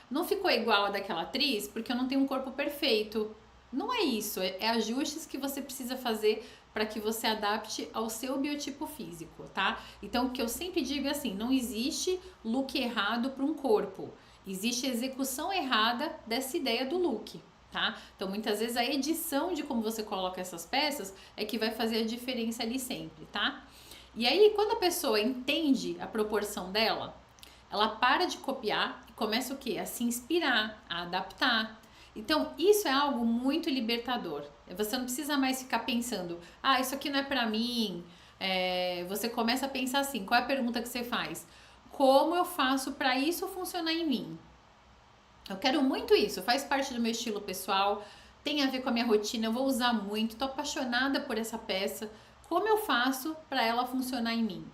não ficou igual a daquela atriz porque eu não tenho um corpo perfeito. Não é isso, é ajustes que você precisa fazer para que você adapte ao seu biotipo físico, tá? Então o que eu sempre digo é assim, não existe look errado para um corpo, existe execução errada dessa ideia do look, tá? Então muitas vezes a edição de como você coloca essas peças é que vai fazer a diferença ali sempre, tá? E aí quando a pessoa entende a proporção dela, ela para de copiar e começa o quê? A se inspirar, a adaptar. Então, isso é algo muito libertador. Você não precisa mais ficar pensando, isso aqui não é pra mim. Você começa a pensar assim, qual é a pergunta que você faz? Como eu faço pra isso funcionar em mim? Eu quero muito isso, faz parte do meu estilo pessoal, tem a ver com a minha rotina, eu vou usar muito, tô apaixonada por essa peça. Como eu faço pra ela funcionar em mim?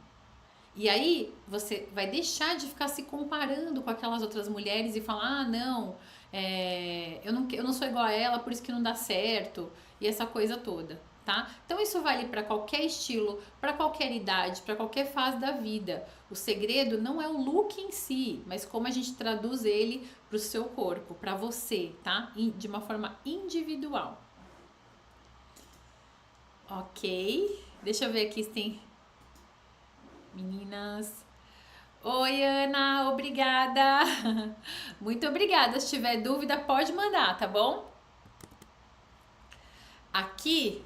E aí você vai deixar de ficar se comparando com aquelas outras mulheres e falar, não, eu não sou igual a ela, por isso que não dá certo, e essa coisa toda, tá? Então isso vale para qualquer estilo, para qualquer idade, para qualquer fase da vida. O segredo não é o look em si, mas como a gente traduz ele para o seu corpo, para você, tá? De uma forma individual. Ok, deixa eu ver aqui se tem meninas. Oi, Ana, obrigada. Muito obrigada. Se tiver dúvida, pode mandar, tá bom? Aqui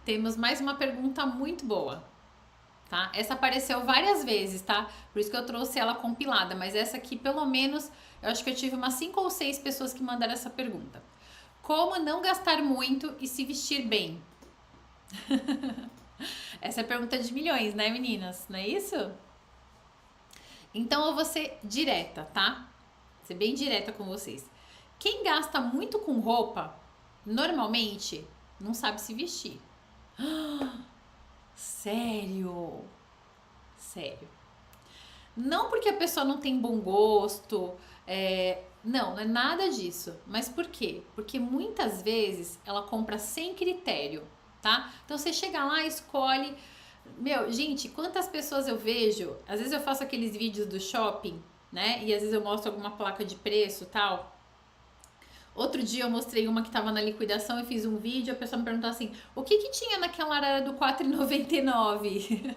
temos mais uma pergunta muito boa, tá? Essa apareceu várias vezes, tá? Por isso que eu trouxe ela compilada, mas essa aqui, pelo menos, eu acho que eu tive umas 5 ou 6 pessoas que mandaram essa pergunta. Como não gastar muito e se vestir bem? Essa é a pergunta de milhões, né, meninas? Não é isso? Então eu vou ser direta, tá? Vou ser bem direta com vocês. Quem gasta muito com roupa, normalmente não sabe se vestir. Sério? Sério. Não porque a pessoa não tem bom gosto, não é nada disso. Mas por quê? Porque muitas vezes ela compra sem critério, tá? Então você chega lá, escolhe. Meu, gente, quantas pessoas eu vejo? Às vezes eu faço aqueles vídeos do shopping, né? E às vezes eu mostro alguma placa de preço e tal. Outro dia eu mostrei uma que tava na liquidação e fiz um vídeo, a pessoa me perguntou assim, o que que tinha naquela área do R$4,99?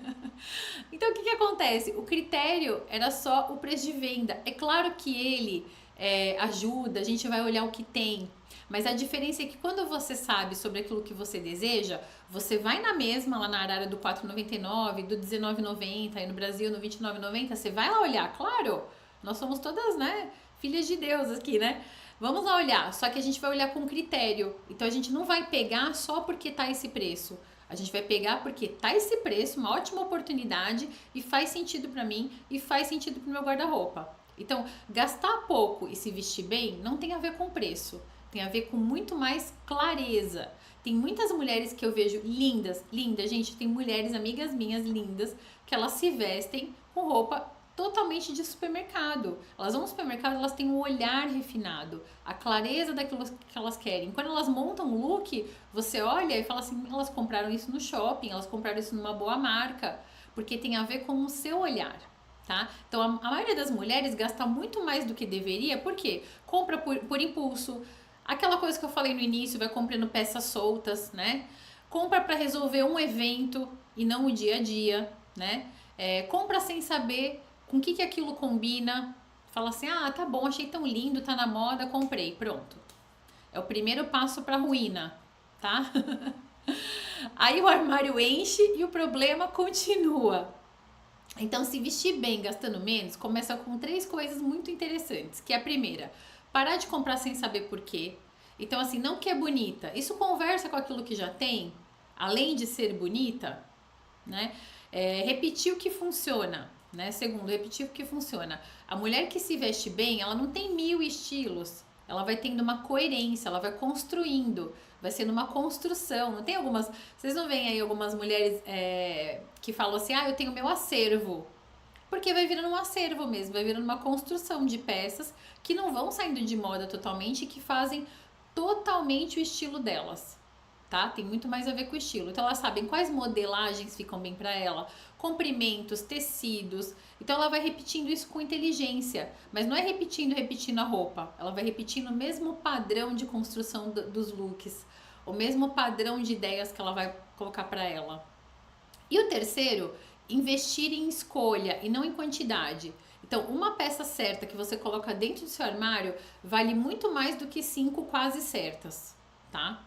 Então o que que acontece? O critério era só o preço de venda. É claro que ele ajuda, a gente vai olhar o que tem. Mas a diferença é que quando você sabe sobre aquilo que você deseja, você vai na mesma, lá na área do R$4,99, do R$19,90, aí no Brasil no R$29,90, você vai lá olhar, claro, nós somos todas, né, filhas de Deus aqui, né? Vamos lá olhar, só que a gente vai olhar com critério. Então a gente não vai pegar só porque tá esse preço. A gente vai pegar porque tá esse preço, uma ótima oportunidade e faz sentido pra mim e faz sentido pro meu guarda-roupa. Então, gastar pouco e se vestir bem não tem a ver com preço, tem a ver com muito mais clareza. Tem muitas mulheres que eu vejo lindas, lindas, gente, tem mulheres amigas minhas lindas que elas se vestem com roupa totalmente de supermercado. Elas vão no supermercado, elas têm um olhar refinado, a clareza daquilo que elas querem. Quando elas montam um look, você olha e fala assim, elas compraram isso no shopping, elas compraram isso numa boa marca, porque tem a ver com o seu olhar. Tá? Então a maioria das mulheres gasta muito mais do que deveria, por quê? Compra por impulso, aquela coisa que eu falei no início, vai comprando peças soltas, né? Compra para resolver um evento e não o dia a dia, né? Compra sem saber com que aquilo combina. Fala assim, tá bom, achei tão lindo, tá na moda, comprei, pronto. É o primeiro passo para ruína, tá? Aí o armário enche e o problema continua. Então, se vestir bem gastando menos, começa com 3 coisas muito interessantes. Que é a primeira, parar de comprar sem saber por quê. Então, assim, não que é bonita. Isso conversa com aquilo que já tem, além de ser bonita, né? Repetir o que funciona, né? Segundo, repetir o que funciona. A mulher que se veste bem, ela não tem 1000 estilos. ela vai tendo uma coerência, ela vai construindo, vai sendo uma construção. Não tem algumas, vocês não veem aí algumas mulheres que falam assim, eu tenho meu acervo. Porque vai virando um acervo mesmo, vai virando uma construção de peças que não vão saindo de moda totalmente e que fazem totalmente o estilo delas, tá? Tem muito mais a ver com o estilo. Então elas sabem quais modelagens ficam bem para ela, comprimentos, tecidos. Então ela vai repetindo isso com inteligência, mas não é repetindo a roupa. Ela vai repetindo o mesmo padrão de construção dos looks, o mesmo padrão de ideias que ela vai colocar para ela. E o terceiro, investir em escolha e não em quantidade. Então, uma peça certa que você coloca dentro do seu armário vale muito mais do que 5 quase certas, tá?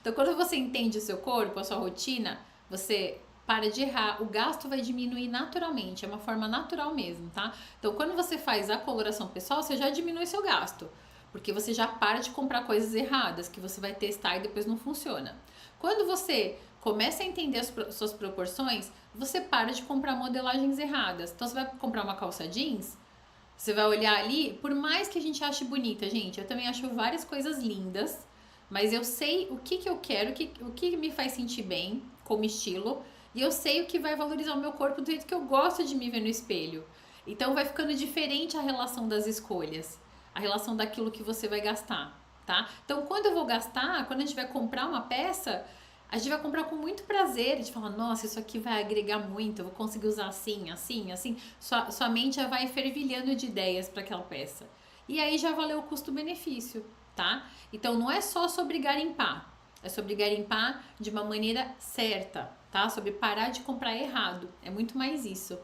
Então, quando você entende o seu corpo, a sua rotina, você para de errar, o gasto vai diminuir naturalmente, é uma forma natural mesmo, tá? Então, quando você faz a coloração pessoal, você já diminui seu gasto, porque você já para de comprar coisas erradas que você vai testar e depois não funciona. Quando você começa a entender as suas proporções, você para de comprar modelagens erradas. Então, você vai comprar uma calça jeans, você vai olhar ali, por mais que a gente ache bonita, gente, eu também acho várias coisas lindas, mas eu sei o que eu quero, o que me faz sentir bem como estilo, e eu sei o que vai valorizar o meu corpo do jeito que eu gosto de me ver no espelho. Então, vai ficando diferente a relação das escolhas, a relação daquilo que você vai gastar, tá? Então, quando eu vou gastar, quando a gente vai comprar uma peça, a gente vai comprar com muito prazer, a gente fala, nossa, isso aqui vai agregar muito, eu vou conseguir usar assim, assim, assim. Sua mente já vai fervilhando de ideias para aquela peça. E aí já valeu o custo-benefício, tá? Então não é só sobre garimpar, é sobre garimpar de uma maneira certa, tá? Sobre parar de comprar errado, é muito mais isso.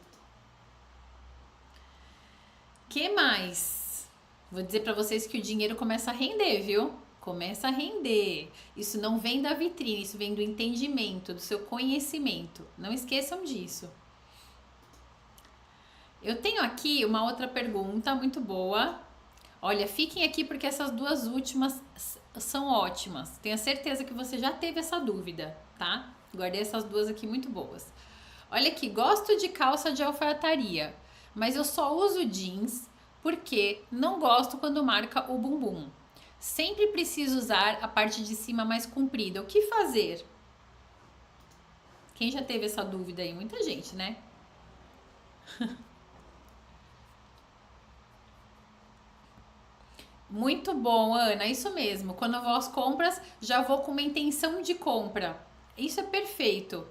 Que mais? Vou dizer para vocês que o dinheiro começa a render, viu? Começa a render. Isso não vem da vitrine, isso vem do entendimento, do seu conhecimento. Não esqueçam disso. Eu tenho aqui uma outra pergunta muito boa. Olha, fiquem aqui porque essas duas últimas são ótimas. Tenho certeza que você já teve essa dúvida, tá? Guardei essas duas aqui muito boas. Olha aqui, gosto de calça de alfaiataria, mas eu só uso jeans porque não gosto quando marca o bumbum. Sempre preciso usar a parte de cima mais comprida. O que fazer? Quem já teve essa dúvida aí? Muita gente, né? Muito bom, Ana. Isso mesmo. Quando eu vou às compras, já vou com uma intenção de compra. Isso é perfeito.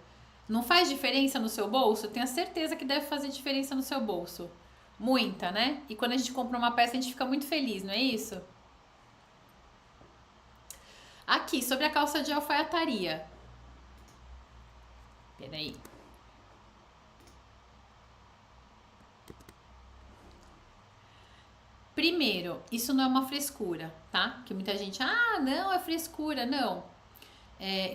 Não faz diferença no seu bolso? Tenho certeza que deve fazer diferença no seu bolso. Muita, né? E quando a gente compra uma peça, a gente fica muito feliz, não é isso? Aqui, sobre a calça de alfaiataria. Peraí. Primeiro, isso não é uma frescura, tá? Que muita gente, não, é frescura. Não.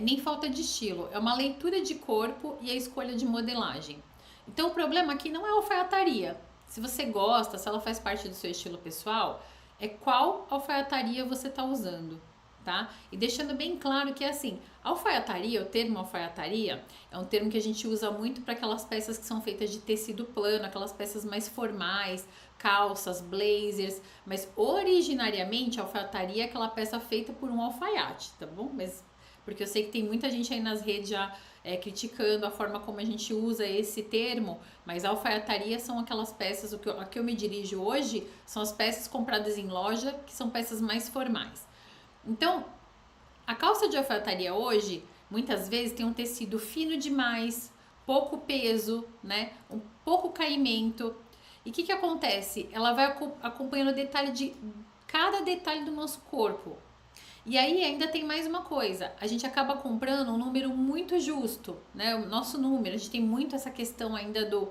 Nem falta de estilo. É uma leitura de corpo e a escolha de modelagem. Então, o problema aqui não é a alfaiataria. Se você gosta, se ela faz parte do seu estilo pessoal, é qual alfaiataria você está usando. Tá? E deixando bem claro que assim, alfaiataria, o termo alfaiataria é um termo que a gente usa muito para aquelas peças que são feitas de tecido plano, aquelas peças mais formais, calças, blazers, mas originariamente a alfaiataria é aquela peça feita por um alfaiate, tá bom? Mas porque eu sei que tem muita gente aí nas redes já criticando a forma como a gente usa esse termo, mas alfaiataria são aquelas peças, a que eu me dirijo hoje são as peças compradas em loja, que são peças mais formais. Então, a calça de alfaiataria hoje, muitas vezes tem um tecido fino demais, pouco peso, né? Um pouco caimento. E o que acontece? Ela vai acompanhando cada detalhe do nosso corpo. E aí ainda tem mais uma coisa, a gente acaba comprando um número muito justo, né? O nosso número, a gente tem muito essa questão ainda do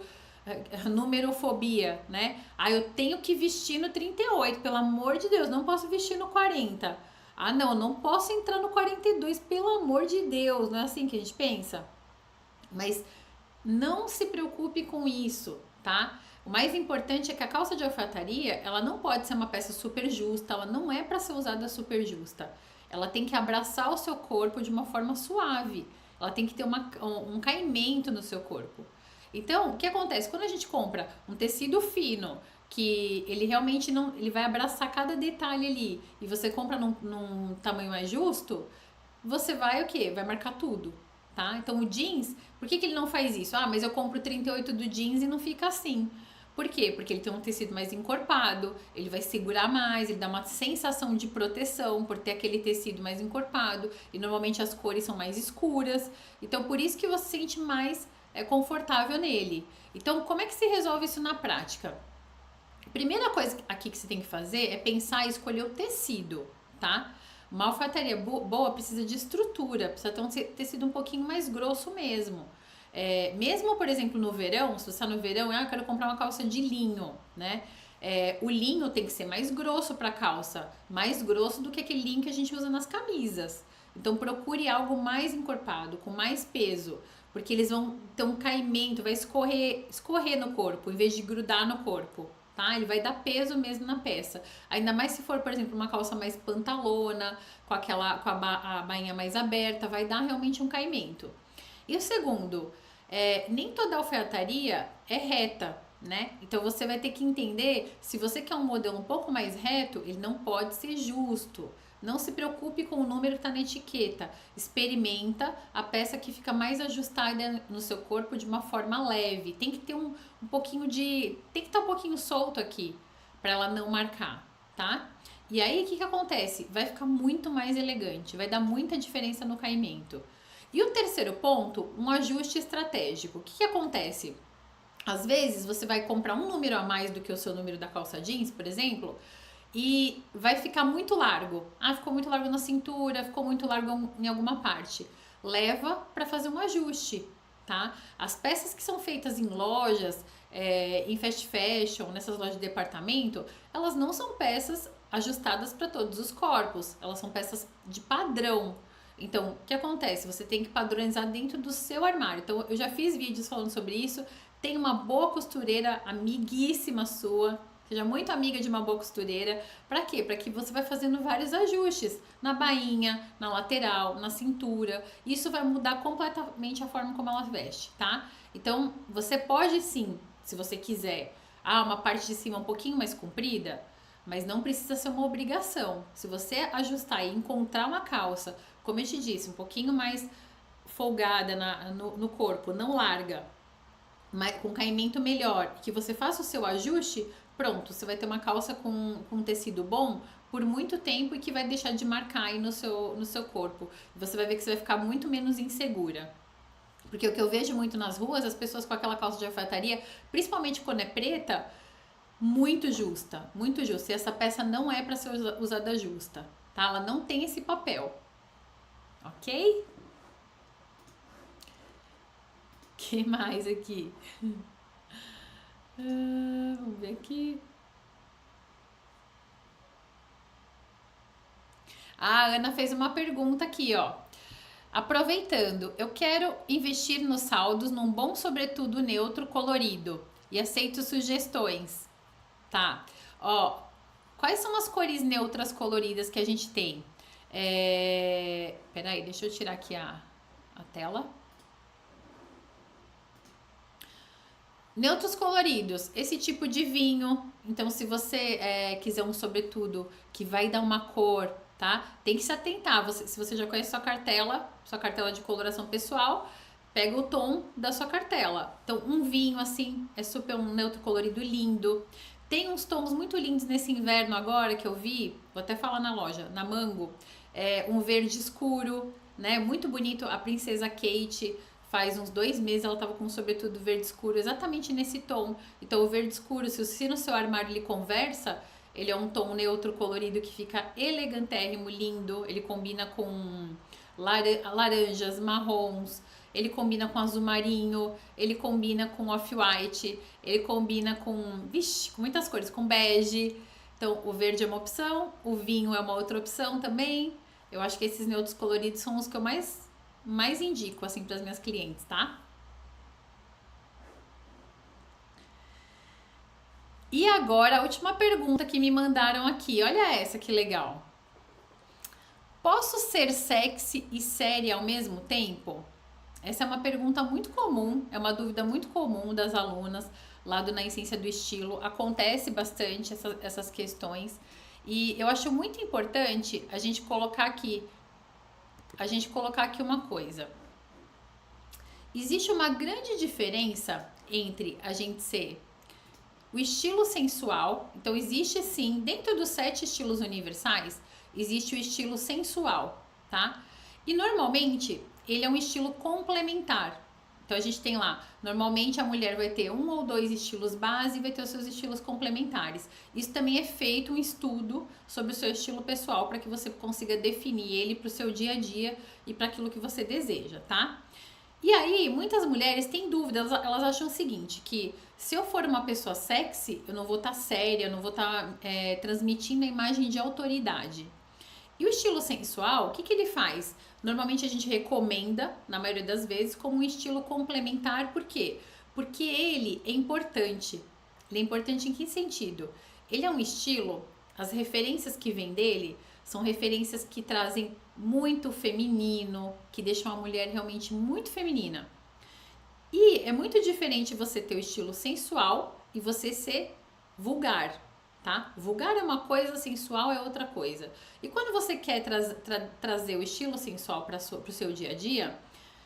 numerofobia, né? Eu tenho que vestir no 38, pelo amor de Deus, não posso vestir no 40. Não posso entrar no 42, pelo amor de Deus, não é assim que a gente pensa? Mas não se preocupe com isso, tá? O mais importante é que a calça de alfaiataria, ela não pode ser uma peça super justa, ela não é para ser usada super justa. Ela tem que abraçar o seu corpo de uma forma suave, ela tem que ter um caimento no seu corpo. Então, o que acontece? Quando a gente compra um tecido fino, que ele realmente não, ele vai abraçar cada detalhe ali, e você compra num tamanho mais justo, você vai o quê? Vai marcar tudo, tá? Então o jeans, por que ele não faz isso? Ah, mas eu compro 38 do jeans e não fica assim. Por quê? Porque ele tem um tecido mais encorpado, ele vai segurar mais, ele dá uma sensação de proteção por ter aquele tecido mais encorpado, e normalmente as cores são mais escuras, então por isso que você sente mais confortável nele. Então como é que se resolve isso na prática? Primeira coisa aqui que você tem que fazer é pensar e escolher o tecido, tá? Uma alfaiataria boa precisa de estrutura, precisa ter um tecido um pouquinho mais grosso mesmo. Mesmo, por exemplo, no verão, se você está no verão, eu quero comprar uma calça de linho, né? O linho tem que ser mais grosso para calça, mais grosso do que aquele linho que a gente usa nas camisas. Então procure algo mais encorpado, com mais peso, porque eles vão ter um caimento, vai escorrer no corpo, em vez de grudar no corpo. Tá? Ele vai dar peso mesmo na peça. Ainda mais se for, por exemplo, uma calça mais pantalona, com a bainha mais aberta, vai dar realmente um caimento. E o segundo, nem toda alfaiataria é reta, né? Então você vai ter que entender, se você quer um modelo um pouco mais reto, ele não pode ser justo. Não se preocupe com o número que está na etiqueta. Experimenta a peça que fica mais ajustada no seu corpo de uma forma leve. Tem que ter um pouquinho de... Tem que estar um pouquinho solto aqui, para ela não marcar, tá? E aí, o que acontece? Vai ficar muito mais elegante, vai dar muita diferença no caimento. E o terceiro ponto, um ajuste estratégico. O que acontece? Às vezes, você vai comprar um número a mais do que o seu número da calça jeans, por exemplo, e vai ficar muito largo. Ah, ficou muito largo na cintura, ficou muito largo em alguma parte. Leva para fazer um ajuste, tá? As peças que são feitas em lojas, em fast fashion, nessas lojas de departamento, elas não são peças ajustadas para todos os corpos. Elas são peças de padrão. Então, o que acontece? Você tem que padronizar dentro do seu armário. Então, eu já fiz vídeos falando sobre isso. Tem uma boa costureira, amiguíssima sua. Seja muito amiga de uma boa costureira. Para quê? Para que você vai fazendo vários ajustes na bainha, na lateral, na cintura. Isso vai mudar completamente a forma como ela veste, tá? Então, você pode sim, se você quiser, uma parte de cima um pouquinho mais comprida, mas não precisa ser uma obrigação. Se você ajustar e encontrar uma calça, como eu te disse, um pouquinho mais folgada no corpo, não larga, mas com caimento melhor, que você faça o seu ajuste, pronto, você vai ter uma calça com um tecido bom por muito tempo e que vai deixar de marcar aí no seu corpo. Você vai ver que você vai ficar muito menos insegura. Porque o que eu vejo muito nas ruas, as pessoas com aquela calça de alfaiataria, principalmente quando é preta, muito justa, muito justa. E essa peça não é para ser usada justa, tá? Ela não tem esse papel, ok? Que mais aqui? Vamos ver aqui. A Ana fez uma pergunta aqui, ó. Aproveitando, eu quero investir nos saldos num bom sobretudo neutro colorido e aceito sugestões, tá? Ó, quais são as cores neutras coloridas que a gente tem? Peraí, deixa eu tirar aqui a tela. Neutros coloridos, esse tipo de vinho. Então, se você quiser um sobretudo que vai dar uma cor, tá? Tem que se atentar. Se você já conhece sua cartela de coloração pessoal, pega o tom da sua cartela. Então, um vinho assim é super um neutro colorido lindo. Tem uns tons muito lindos nesse inverno agora que eu vi, vou até falar na loja, na Mango, um verde escuro, né? Muito bonito. A Princesa Kate, faz uns 2 meses, ela tava com um sobretudo verde escuro, exatamente nesse tom. Então, o verde escuro, se no seu armário ele conversa, ele é um tom neutro colorido que fica elegantérrimo, lindo. Ele combina com laranjas, marrons, ele combina com azul marinho, ele combina com off-white, ele combina com muitas cores, com bege. Então, o verde é uma opção, o vinho é uma outra opção também. Eu acho que esses neutros coloridos são os que eu mais indico, assim, para as minhas clientes, tá? E agora, a última pergunta que me mandaram aqui. Olha essa, que legal. Posso ser sexy e séria ao mesmo tempo? Essa é uma pergunta muito comum, é uma dúvida muito comum das alunas. lá do Na Essência do Estilo, acontece bastante essas questões. E eu acho muito importante a gente colocar aqui uma coisa. Existe uma grande diferença entre a gente ser o estilo sensual. Então existe sim, dentro dos 7 estilos universais, existe o estilo sensual, tá? E normalmente ele é um estilo complementar. Então a gente tem lá, normalmente a mulher vai ter 1 ou 2 estilos base e vai ter os seus estilos complementares. Isso também é feito um estudo sobre o seu estilo pessoal para que você consiga definir ele para o seu dia a dia e para aquilo que você deseja, tá? E aí, muitas mulheres têm dúvidas, elas acham o seguinte, que se eu for uma pessoa sexy, eu não vou estar séria, eu não vou estar transmitindo a imagem de autoridade. E o estilo sensual, o que, que ele faz? Normalmente a gente recomenda, na maioria das vezes, como um estilo complementar. Por quê? Porque ele é importante. Ele é importante em que sentido? Ele é um estilo, as referências que vêm dele são referências que trazem muito feminino, que deixam a mulher realmente muito feminina. E é muito diferente você ter o estilo sensual e você ser vulgar, tá? Vulgar é uma coisa, sensual é outra coisa. E quando você quer trazer o estilo sensual para o seu dia a dia,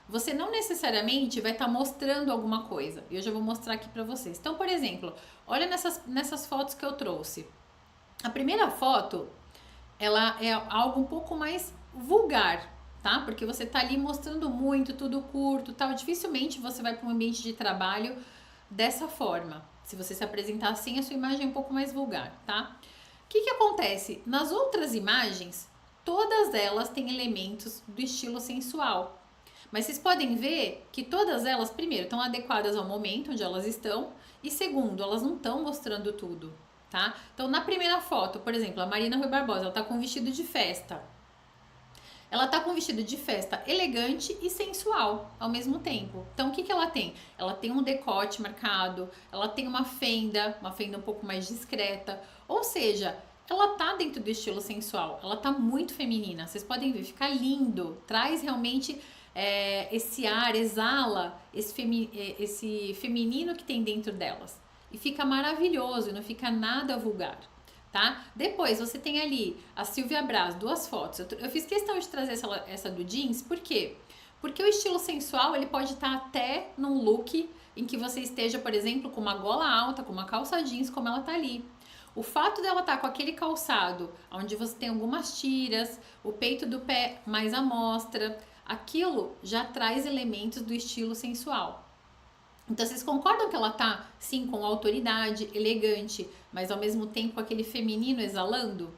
você não necessariamente vai estar mostrando alguma coisa. E eu já vou mostrar aqui para vocês. Então, por exemplo, olha nessas fotos que eu trouxe. A primeira foto, ela é algo um pouco mais vulgar, tá? Porque você tá ali mostrando muito, tudo curto, tal. Dificilmente você vai para um ambiente de trabalho dessa forma. Se você se apresentar assim, a sua imagem é um pouco mais vulgar, tá? O que que acontece? Nas outras imagens, todas elas têm elementos do estilo sensual. Mas vocês podem ver que todas elas, primeiro, estão adequadas ao momento onde elas estão, e segundo, elas não estão mostrando tudo, tá? Então, na primeira foto, por exemplo, a Marina Rui Barbosa, ela tá com um vestido de festa. Ela tá com um vestido de festa elegante e sensual ao mesmo tempo. Então, o que que ela tem? Ela tem um decote marcado, ela tem uma fenda um pouco mais discreta. Ou seja, ela tá dentro do estilo sensual, ela tá muito feminina. Vocês podem ver, fica lindo, traz realmente esse ar, exala esse feminino que tem dentro delas. E fica maravilhoso, não fica nada vulgar. Tá? Depois você tem ali a Silvia Braz, 2 fotos. Eu fiz questão de trazer essa do jeans, por quê? Porque o estilo sensual ele pode estar até num look em que você esteja, por exemplo, com uma gola alta, com uma calça jeans, como ela tá ali. O fato dela estar com aquele calçado, onde você tem algumas tiras, o peito do pé mais à mostra, aquilo já traz elementos do estilo sensual. Então, vocês concordam que ela tá, sim, com autoridade, elegante, mas ao mesmo tempo com aquele feminino exalando?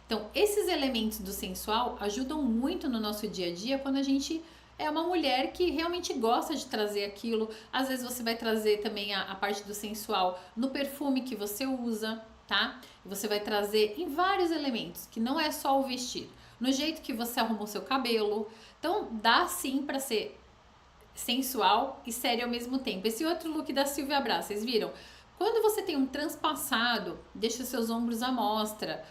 Então, esses elementos do sensual ajudam muito no nosso dia a dia quando a gente é uma mulher que realmente gosta de trazer aquilo. Às vezes você vai trazer também a parte do sensual no perfume que você usa, tá? Você vai trazer em vários elementos, que não é só o vestir. No jeito que você arruma o seu cabelo. Então, dá sim pra ser sensual e sério ao mesmo tempo. Esse outro look da Silvia Braz, vocês viram? Quando você tem um transpassado, deixa os seus ombros à mostra,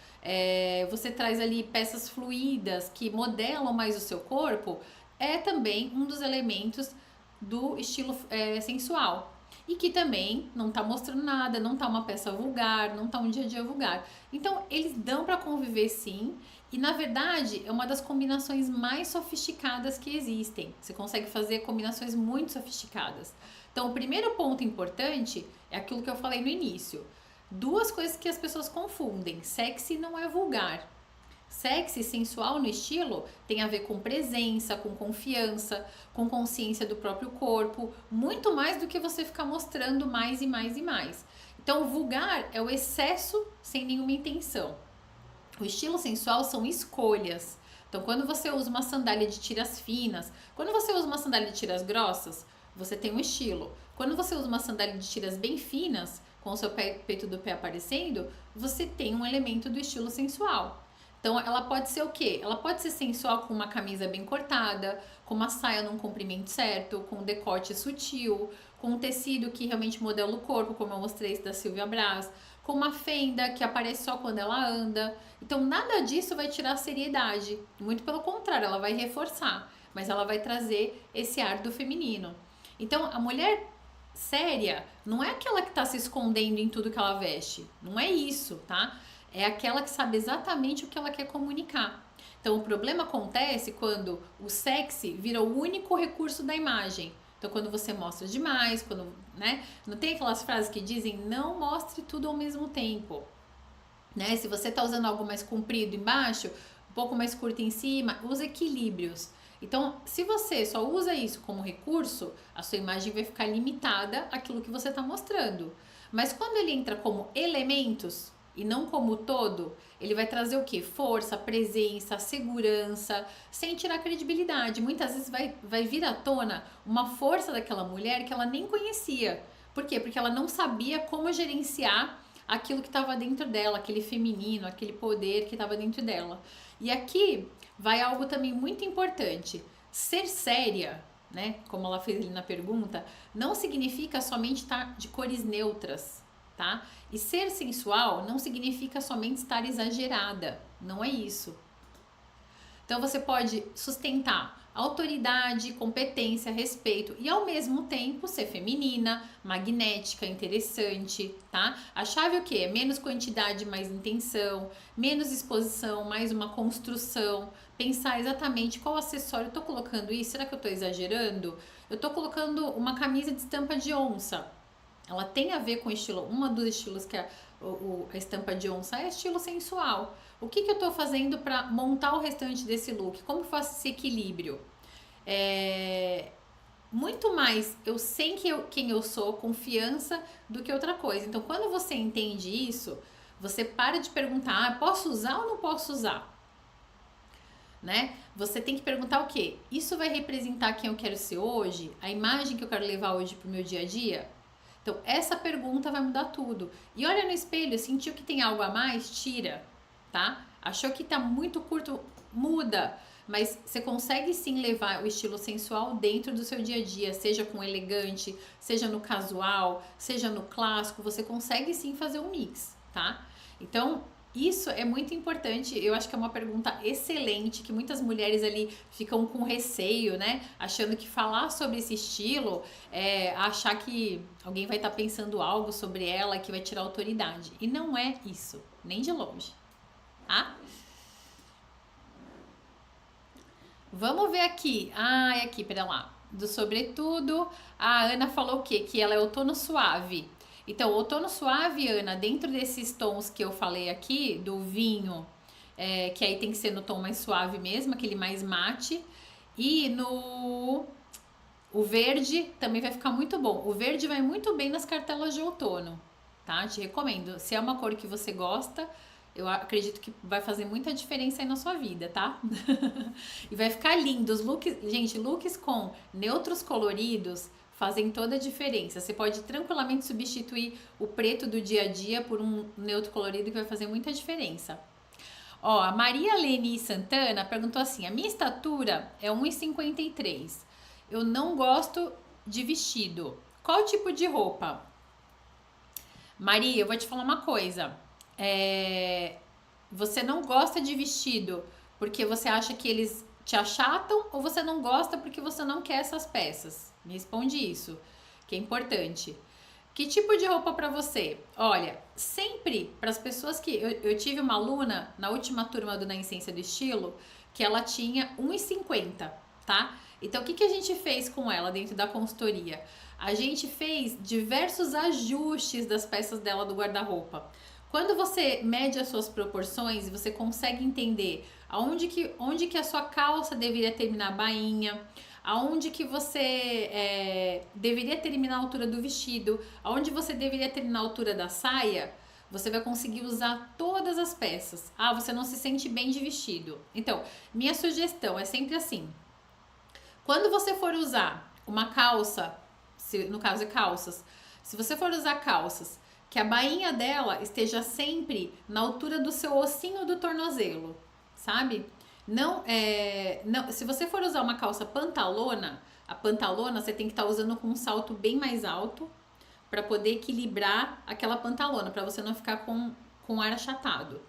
você traz ali peças fluídas que modelam mais o seu corpo, é também um dos elementos do estilo sensual. E que também não tá mostrando nada, não tá uma peça vulgar, não tá um dia a dia vulgar. Então, eles dão para conviver sim, e na verdade é uma das combinações mais sofisticadas que existem. Você consegue fazer combinações muito sofisticadas. Então, o primeiro ponto importante é aquilo que eu falei no início. 2 coisas que as pessoas confundem: sexy não é vulgar. Sexy, sensual no estilo, tem a ver com presença, com confiança, com consciência do próprio corpo, muito mais do que você ficar mostrando mais e mais e mais. Então, o vulgar é o excesso sem nenhuma intenção. O estilo sensual são escolhas. Então, quando você usa uma sandália de tiras finas, quando você usa uma sandália de tiras grossas, você tem um estilo. Quando você usa uma sandália de tiras bem finas, com o seu peito do pé aparecendo, você tem um elemento do estilo sensual. Então, ela pode ser o quê? Ela pode ser sensual com uma camisa bem cortada, com uma saia num comprimento certo, com um decote sutil, com um tecido que realmente modela o corpo, como eu mostrei esse da Silvia Braz, com uma fenda que aparece só quando ela anda. Então, nada disso vai tirar a seriedade. Muito pelo contrário, ela vai reforçar, mas ela vai trazer esse ar do feminino. Então, a mulher séria não é aquela que tá se escondendo em tudo que ela veste. Não é isso, tá? É aquela que sabe exatamente o que ela quer comunicar. Então, o problema acontece quando o sexy vira o único recurso da imagem. Então, quando você mostra demais, quando, né? Não tem aquelas frases que dizem não mostre tudo ao mesmo tempo, né? Se você tá usando algo mais comprido embaixo, um pouco mais curto em cima, usa equilíbrios. Então, se você só usa isso como recurso, a sua imagem vai ficar limitada àquilo que você está mostrando. Mas quando ele entra como elementos e não como todo, ele vai trazer o que? Força, presença, segurança, sem tirar credibilidade. Muitas vezes vai vir à tona uma força daquela mulher que ela nem conhecia. Por quê? Porque ela não sabia como gerenciar aquilo que estava dentro dela, aquele feminino, aquele poder que estava dentro dela. E aqui vai algo também muito importante. Ser séria, né, como ela fez ali na pergunta, não significa somente estar de cores neutras, tá? E ser sensual não significa somente estar exagerada, não é isso. Então você pode sustentar autoridade, competência, respeito e ao mesmo tempo ser feminina, magnética, interessante, tá? A chave é o quê? Menos quantidade, mais intenção, menos exposição, mais uma construção, pensar exatamente qual acessório eu tô colocando isso, será que eu tô exagerando? Eu tô colocando uma camisa de estampa de onça. Ela tem a ver com o estilo, uma dos estilos que é a estampa de onça é estilo sensual. O que eu estou fazendo para montar o restante desse look? Como eu faço esse equilíbrio? Muito mais eu sei quem eu sou, confiança, do que outra coisa. Então, quando você entende isso, você para de perguntar, posso usar ou não posso usar? Né? Você tem que perguntar o quê? Isso vai representar quem eu quero ser hoje? A imagem que eu quero levar hoje pro meu dia a dia? Então, essa pergunta vai mudar tudo. E olha no espelho, sentiu que tem algo a mais? Tira, tá? Achou que tá muito curto? Muda. Mas você consegue sim levar o estilo sensual dentro do seu dia a dia, seja com elegante, seja no casual, seja no clássico, você consegue sim fazer um mix, tá? Então, isso é muito importante, eu acho que é uma pergunta excelente, que muitas mulheres ali ficam com receio, né? Achando que falar sobre esse estilo é achar que alguém vai estar pensando algo sobre ela que vai tirar autoridade. E não é isso, nem de longe, tá? Vamos ver aqui. Ah, é aqui, pera lá. Do sobretudo, a Ana falou o quê? Que ela é outono suave. Então, outono suave, Ana, dentro desses tons que eu falei aqui, do vinho, que aí tem que ser no tom mais suave mesmo, aquele mais mate. E no... O verde também vai ficar muito bom. O verde vai muito bem nas cartelas de outono, tá? Te recomendo. Se é uma cor que você gosta, eu acredito que vai fazer muita diferença aí na sua vida, tá? E vai ficar lindo. Os looks, gente, looks com neutros coloridos fazem toda a diferença. Você pode tranquilamente substituir o preto do dia a dia por um neutro colorido que vai fazer muita diferença. Ó, a Maria Leni Santana perguntou assim: a minha estatura é 1,53. Eu não gosto de vestido. Qual tipo de roupa? Maria, eu vou te falar uma coisa. Você não gosta de vestido porque você acha que eles te achatam ou você não gosta porque você não quer essas peças? Me responde isso, que é importante. Que tipo de roupa para você? Olha, sempre para as pessoas que... Eu tive uma aluna na última turma do Na Essência do Estilo que ela tinha 1,50, tá? Então, o que a gente fez com ela dentro da consultoria? A gente fez diversos ajustes das peças dela do guarda-roupa. Quando você mede as suas proporções e você consegue entender onde que a sua calça deveria terminar a bainha, aonde que você deveria terminar a altura do vestido, aonde você deveria terminar a altura da saia, você vai conseguir usar todas as peças. Ah, você não se sente bem de vestido. Então, minha sugestão é sempre assim. Quando você for usar uma calça, no caso é calças, se você for usar calças, que a bainha dela esteja sempre na altura do seu ossinho do tornozelo, sabe? Não, se você for usar uma calça pantalona, a pantalona você tem que estar usando com um salto bem mais alto para poder equilibrar aquela pantalona, para você não ficar com ar achatado.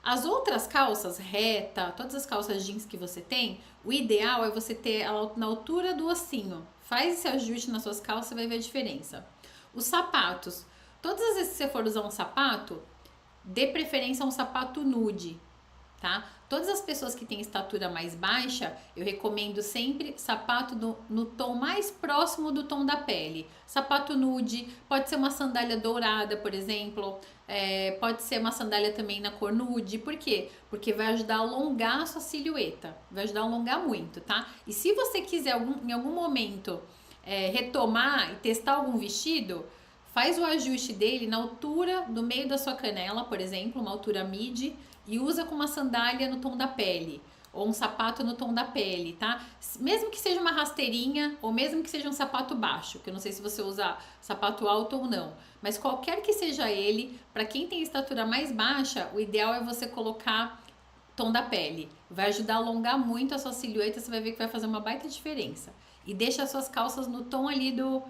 As outras calças, reta, todas as calças jeans que você tem, o ideal é você ter ela na altura do ossinho. Faz esse ajuste nas suas calças, você vai ver a diferença. Os sapatos, todas as vezes que você for usar um sapato, dê preferência a um sapato nude, tá? Todas as pessoas que têm estatura mais baixa, eu recomendo sempre sapato no tom mais próximo do tom da pele. Sapato nude, pode ser uma sandália dourada, por exemplo, pode ser uma sandália também na cor nude. Por quê? Porque vai ajudar a alongar a sua silhueta, vai ajudar a alongar muito, tá? E se você quiser em algum momento retomar e testar algum vestido, faz o ajuste dele na altura do meio da sua canela, por exemplo, uma altura midi, e usa com uma sandália no tom da pele, ou um sapato no tom da pele, tá? Mesmo que seja uma rasteirinha, ou mesmo que seja um sapato baixo, que eu não sei se você usa sapato alto ou não, mas qualquer que seja ele, para quem tem estatura mais baixa, o ideal é você colocar tom da pele. Vai ajudar a alongar muito a sua silhueta, você vai ver que vai fazer uma baita diferença. E deixa as suas calças no tom ali do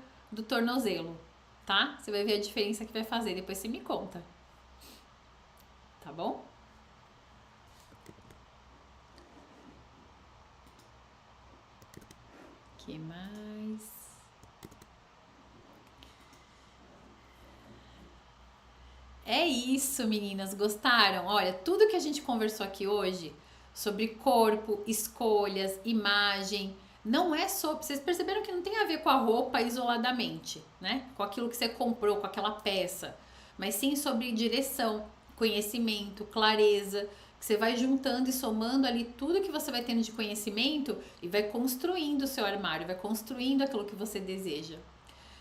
tornozelo, tá? Você vai ver a diferença que vai fazer, depois você me conta. Tá bom? Que mais? É isso, meninas, gostaram? Olha, tudo que a gente conversou aqui hoje sobre corpo, escolhas, imagem, não é sobre. Vocês perceberam que não tem a ver com a roupa isoladamente, né? Com aquilo que você comprou, com aquela peça, mas sim sobre direção, conhecimento, clareza, que você vai juntando e somando ali tudo que você vai tendo de conhecimento e vai construindo o seu armário, vai construindo aquilo que você deseja.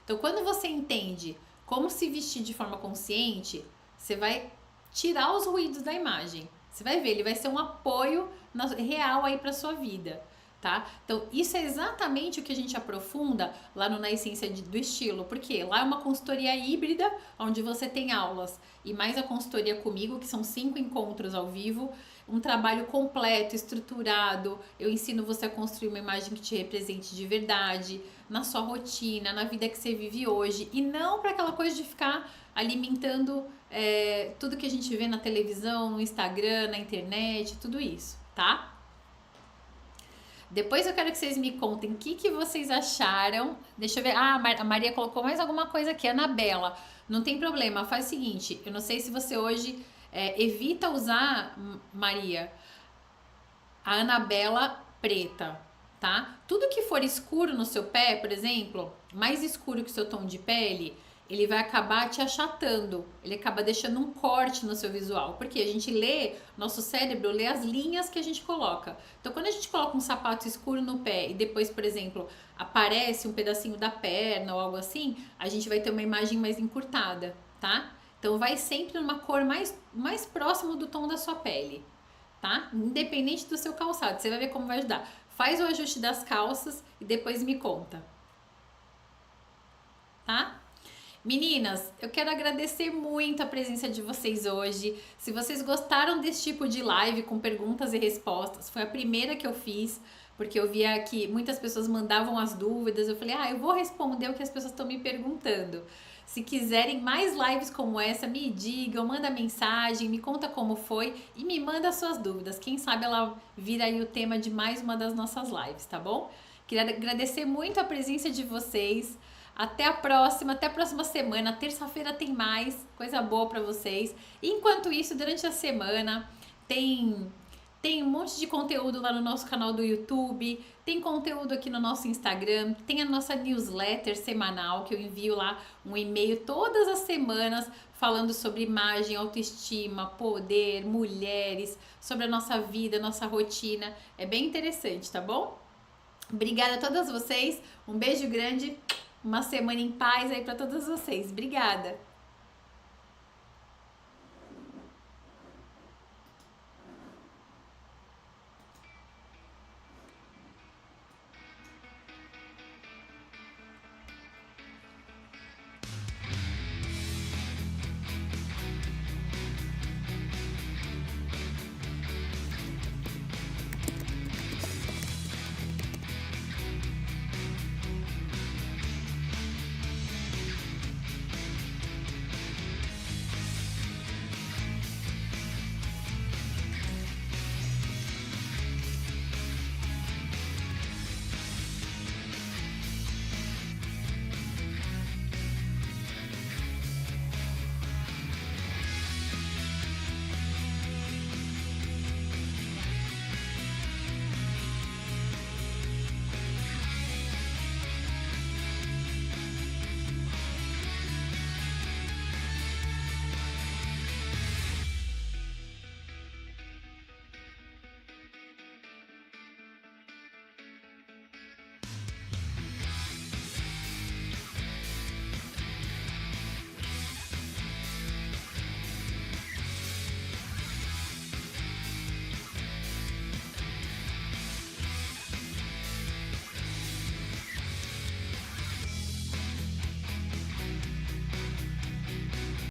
Então, quando você entende como se vestir de forma consciente, você vai tirar os ruídos da imagem. Você vai ver, ele vai ser um apoio real aí para sua vida, tá? Então, isso é exatamente o que a gente aprofunda lá no Na Essência do Estilo, porque lá é uma consultoria híbrida, onde você tem aulas e mais a consultoria comigo, que são 5 encontros ao vivo, um trabalho completo, estruturado. Eu ensino você a construir uma imagem que te represente de verdade, na sua rotina, na vida que você vive hoje, e não para aquela coisa de ficar alimentando tudo que a gente vê na televisão, no Instagram, na internet, tudo isso, tá? Depois eu quero que vocês me contem o que vocês acharam. Deixa eu ver. Ah, a Maria colocou mais alguma coisa aqui. Anabela, não tem problema. Faz o seguinte. Eu não sei se você hoje evita usar, Maria, a Anabela preta, tá? Tudo que for escuro no seu pé, por exemplo, mais escuro que o seu tom de pele, ele vai acabar te achatando, ele acaba deixando um corte no seu visual, porque a gente nosso cérebro lê as linhas que a gente coloca. Então, quando a gente coloca um sapato escuro no pé e depois, por exemplo, aparece um pedacinho da perna ou algo assim, a gente vai ter uma imagem mais encurtada, tá? Então, vai sempre numa cor mais próximo do tom da sua pele, tá? Independente do seu calçado, você vai ver como vai ajudar. Faz o ajuste das calças e depois me conta, tá? Meninas, eu quero agradecer muito a presença de vocês hoje. Se vocês gostaram desse tipo de live com perguntas e respostas, foi a primeira que eu fiz, porque eu via que muitas pessoas mandavam as dúvidas. Eu falei, eu vou responder o que as pessoas estão me perguntando. Se quiserem mais lives como essa, me digam, manda mensagem, me conta como foi e me manda as suas dúvidas. Quem sabe ela vira aí o tema de mais uma das nossas lives, tá bom? Queria agradecer muito a presença de vocês. Até a próxima semana. Terça-feira tem mais coisa boa pra vocês. Enquanto isso, durante a semana tem um monte de conteúdo lá no nosso canal do YouTube, tem conteúdo aqui no nosso Instagram, tem a nossa newsletter semanal, que eu envio lá um e-mail todas as semanas falando sobre imagem, autoestima, poder, mulheres, sobre a nossa vida, nossa rotina. É bem interessante, tá bom? Obrigada a todas vocês. Um beijo grande. Uma semana em paz aí para todos vocês. Obrigada!